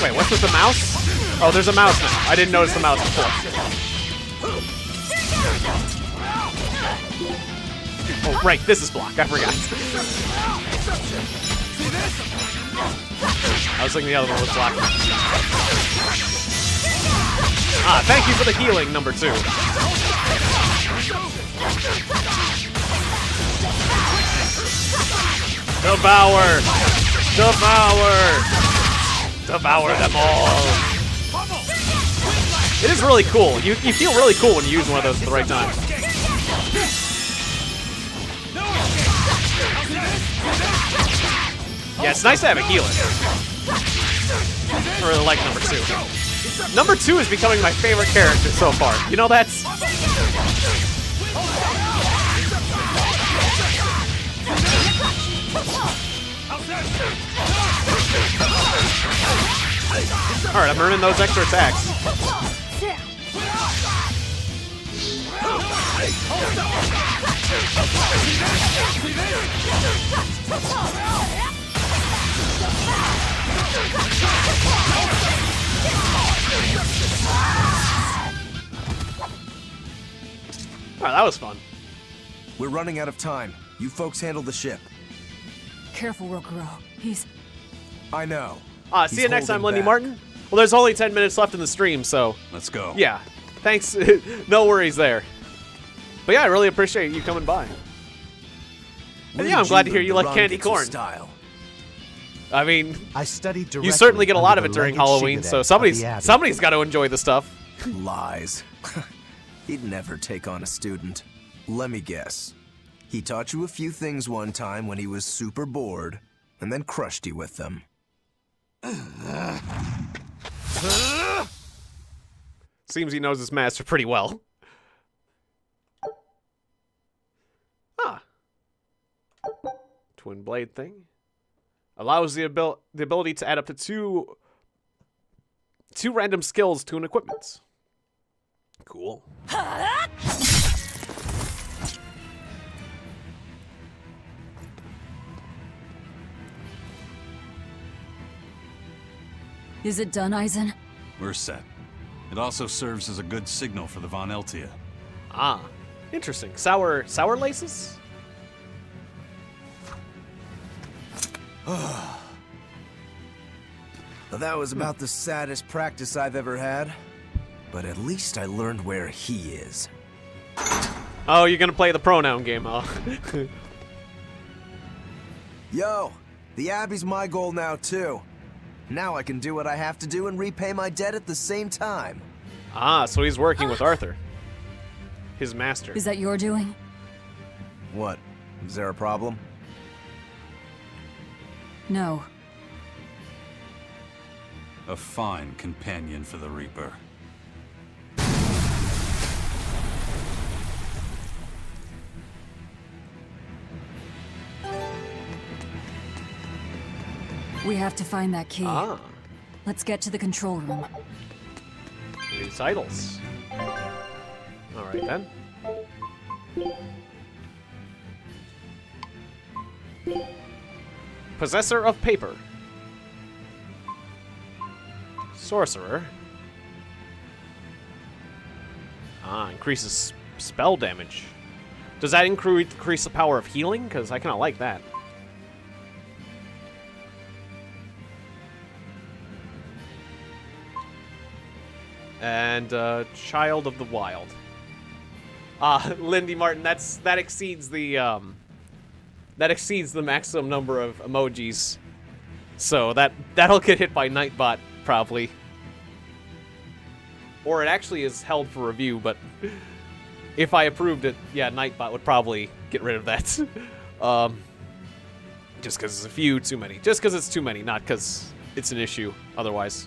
Wait, what's with the mouse? Oh, there's a mouse now. I didn't notice the mouse before. Oh, right, this is block. I forgot. I was thinking the other one was block. Ah, thank you for the healing, number 2. Devour! Devour! Devour them all! It is really cool. You feel really cool when you use one of those at the right time. Yeah, it's nice to have a healer. I really like number 2. Number 2 is becoming my favorite character so far. You know that's... Alright, I'm earning those extra attacks. Oh, that was fun. We're running out of time. You folks handle the ship. Careful, Rokuro. He's... I know. See you next time, Lindy Martin. Well, there's only 10 minutes left in the stream, so... Let's go. Yeah. Thanks. No worries there. But yeah, I really appreciate you coming by. And yeah, I'm glad to hear you like candy corn. Style. I mean, I studied you certainly get a lot of it during Halloween, so somebody's got to enjoy the stuff. Lies. He'd never take on a student. Let me guess. He taught you a few things one time when he was super bored, and then crushed you with them. Seems he knows his master pretty well. Ah. Twin blade thing. Allows the ability to add up to two random skills to an equipment. Cool. Is it done, Eisen? We're set. It also serves as a good signal for the Von Eltia. Ah, interesting. Sour laces? Well, that was about the saddest practice I've ever had. But at least I learned where he is. Oh, you're gonna play the pronoun game, huh? Yo, the Abbey's my goal now, too. Now I can do what I have to do and repay my debt at the same time. Ah, so he's working with Arthur. His master. Is that your doing? What? Is there a problem? No. A fine companion for the Reaper. We have to find that key. Ah. Let's get to the control room. These idols. Alright then. Possessor of paper. Sorcerer. Ah, increases spell damage. Does that increase the power of healing? Because I kind of like that. And Child of the Wild. Lindy Martin, that exceeds the maximum number of emojis. So that'll get hit by Nightbot probably. Or it actually is held for review, but if I approved it, yeah, Nightbot would probably get rid of that. Just because it's a few too many. Just because it's too many, not because it's an issue otherwise.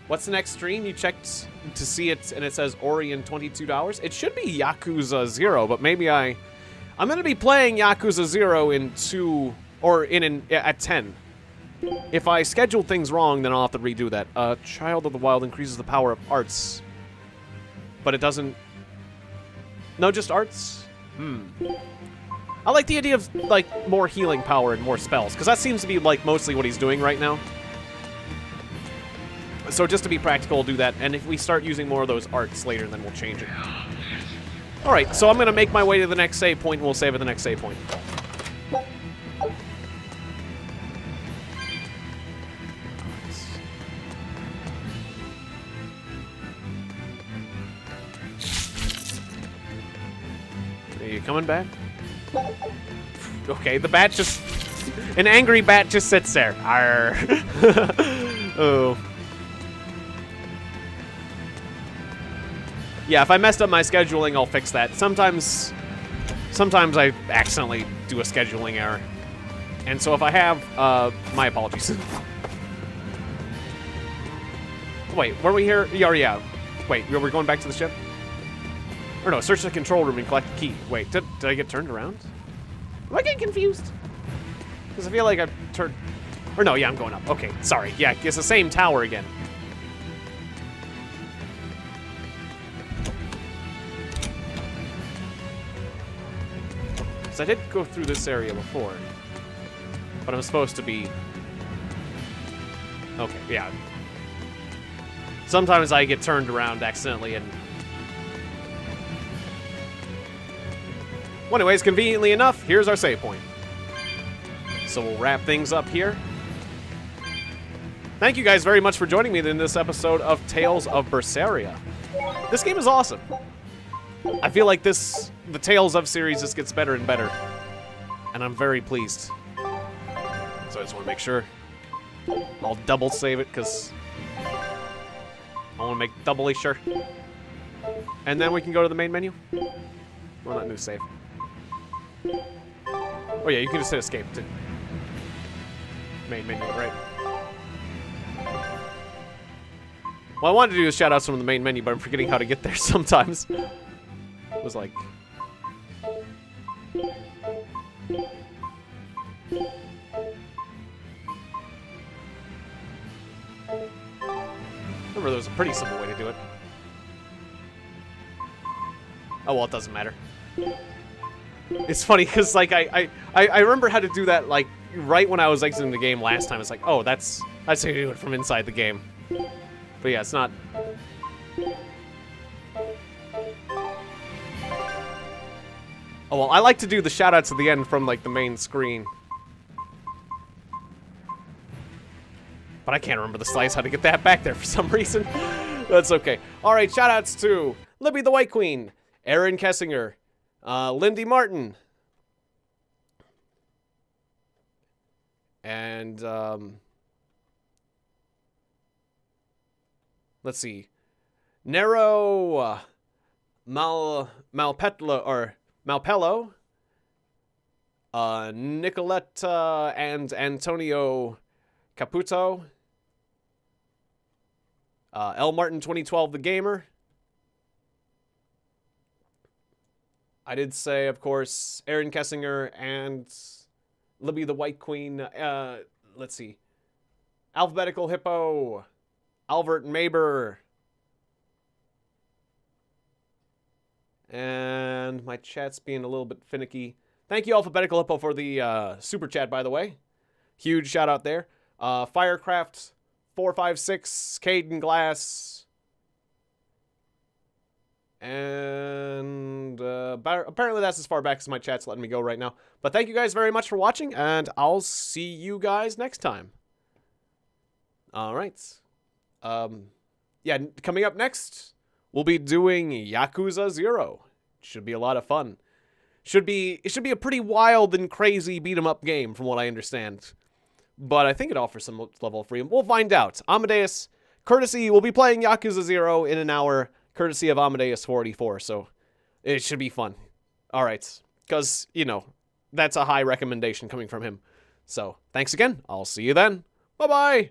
What's the next stream? You checked to see it, and it says Ori in 22 hours. It should be Yakuza 0, but maybe I'm going to be playing Yakuza 0 in 2, or at 10. If I schedule things wrong, then I'll have to redo that. Child of the Wild increases the power of arts. But it doesn't... No, just arts? I like the idea of, like, more healing power and more spells, because that seems to be, like, mostly what he's doing right now. So just to be practical, we'll do that. And if we start using more of those arts later, then we'll change it. Alright, so I'm going to make my way to the next save point, and we'll save at the next save point. Are you coming back? Okay, the bat just... An angry bat just sits there. Arr. Oh. Yeah, if I messed up my scheduling, I'll fix that. Sometimes I accidentally do a scheduling error. And so if I have, my apologies. Wait, were we here? Yeah. Wait, we're going back to the ship? Or no, search the control room and collect the key. Wait, did I get turned around? Am I getting confused? Because I feel like I've turned... Or no, yeah, I'm going up. Okay, sorry. Yeah, it's the same tower again. Because I did go through this area before. But I'm supposed to be... Okay, yeah. Sometimes I get turned around accidentally and... Well, anyways, conveniently enough, here's our save point. So we'll wrap things up here. Thank you guys very much for joining me in this episode of Tales of Berseria. This game is awesome. I feel like the Tales of series just gets better and better. And I'm very pleased. So I just want to make sure I'll double save it because I want to make doubly sure. And then we can go to the main menu. Well, not new save. Oh yeah, you can just hit escape to main menu, right? Well, I wanted to do the shoutouts from the main menu, but I'm forgetting how to get there sometimes. It was like... Remember, there was a pretty simple way to do it. Oh, well, it doesn't matter. It's funny, because, like, I remember how to do that, like, right when I was exiting the game last time. It's like, oh, that's how you do it from inside the game. But yeah, it's not... Oh, well, I like to do the shoutouts at the end from, like, the main screen. But I can't remember the slice how to get that back there for some reason. That's okay. Alright, shoutouts to Libby the White Queen, Aaron Kessinger, Lindy Martin, and, let's see, Nero Malpello, Nicoletta and Antonio Caputo, L. Martin 2012 the Gamer. I did say, of course, Aaron Kessinger and Libby the White Queen. Let's see. Alphabetical Hippo, Albert Maber, and my chat's being a little bit finicky. Thank you, Alphabetical Hippo, for the super chat, by the way. Huge shout out there. Firecraft 456, Caden Glass, and apparently that's as far back as my chat's letting me go right now. But thank you guys very much for watching, and I'll see you guys next time. All right. Yeah, coming up next, we'll be doing Yakuza 0. Should be a lot of fun. It should be a pretty wild and crazy beat-em-up game, from what I understand. But I think it offers some level of freedom. We'll find out. Amadeus, courtesy, we'll be playing Yakuza 0 in an hour, courtesy of Amadeus 44, so it should be fun. Alright, because, you know, that's a high recommendation coming from him. So, thanks again. I'll see you then. Bye-bye!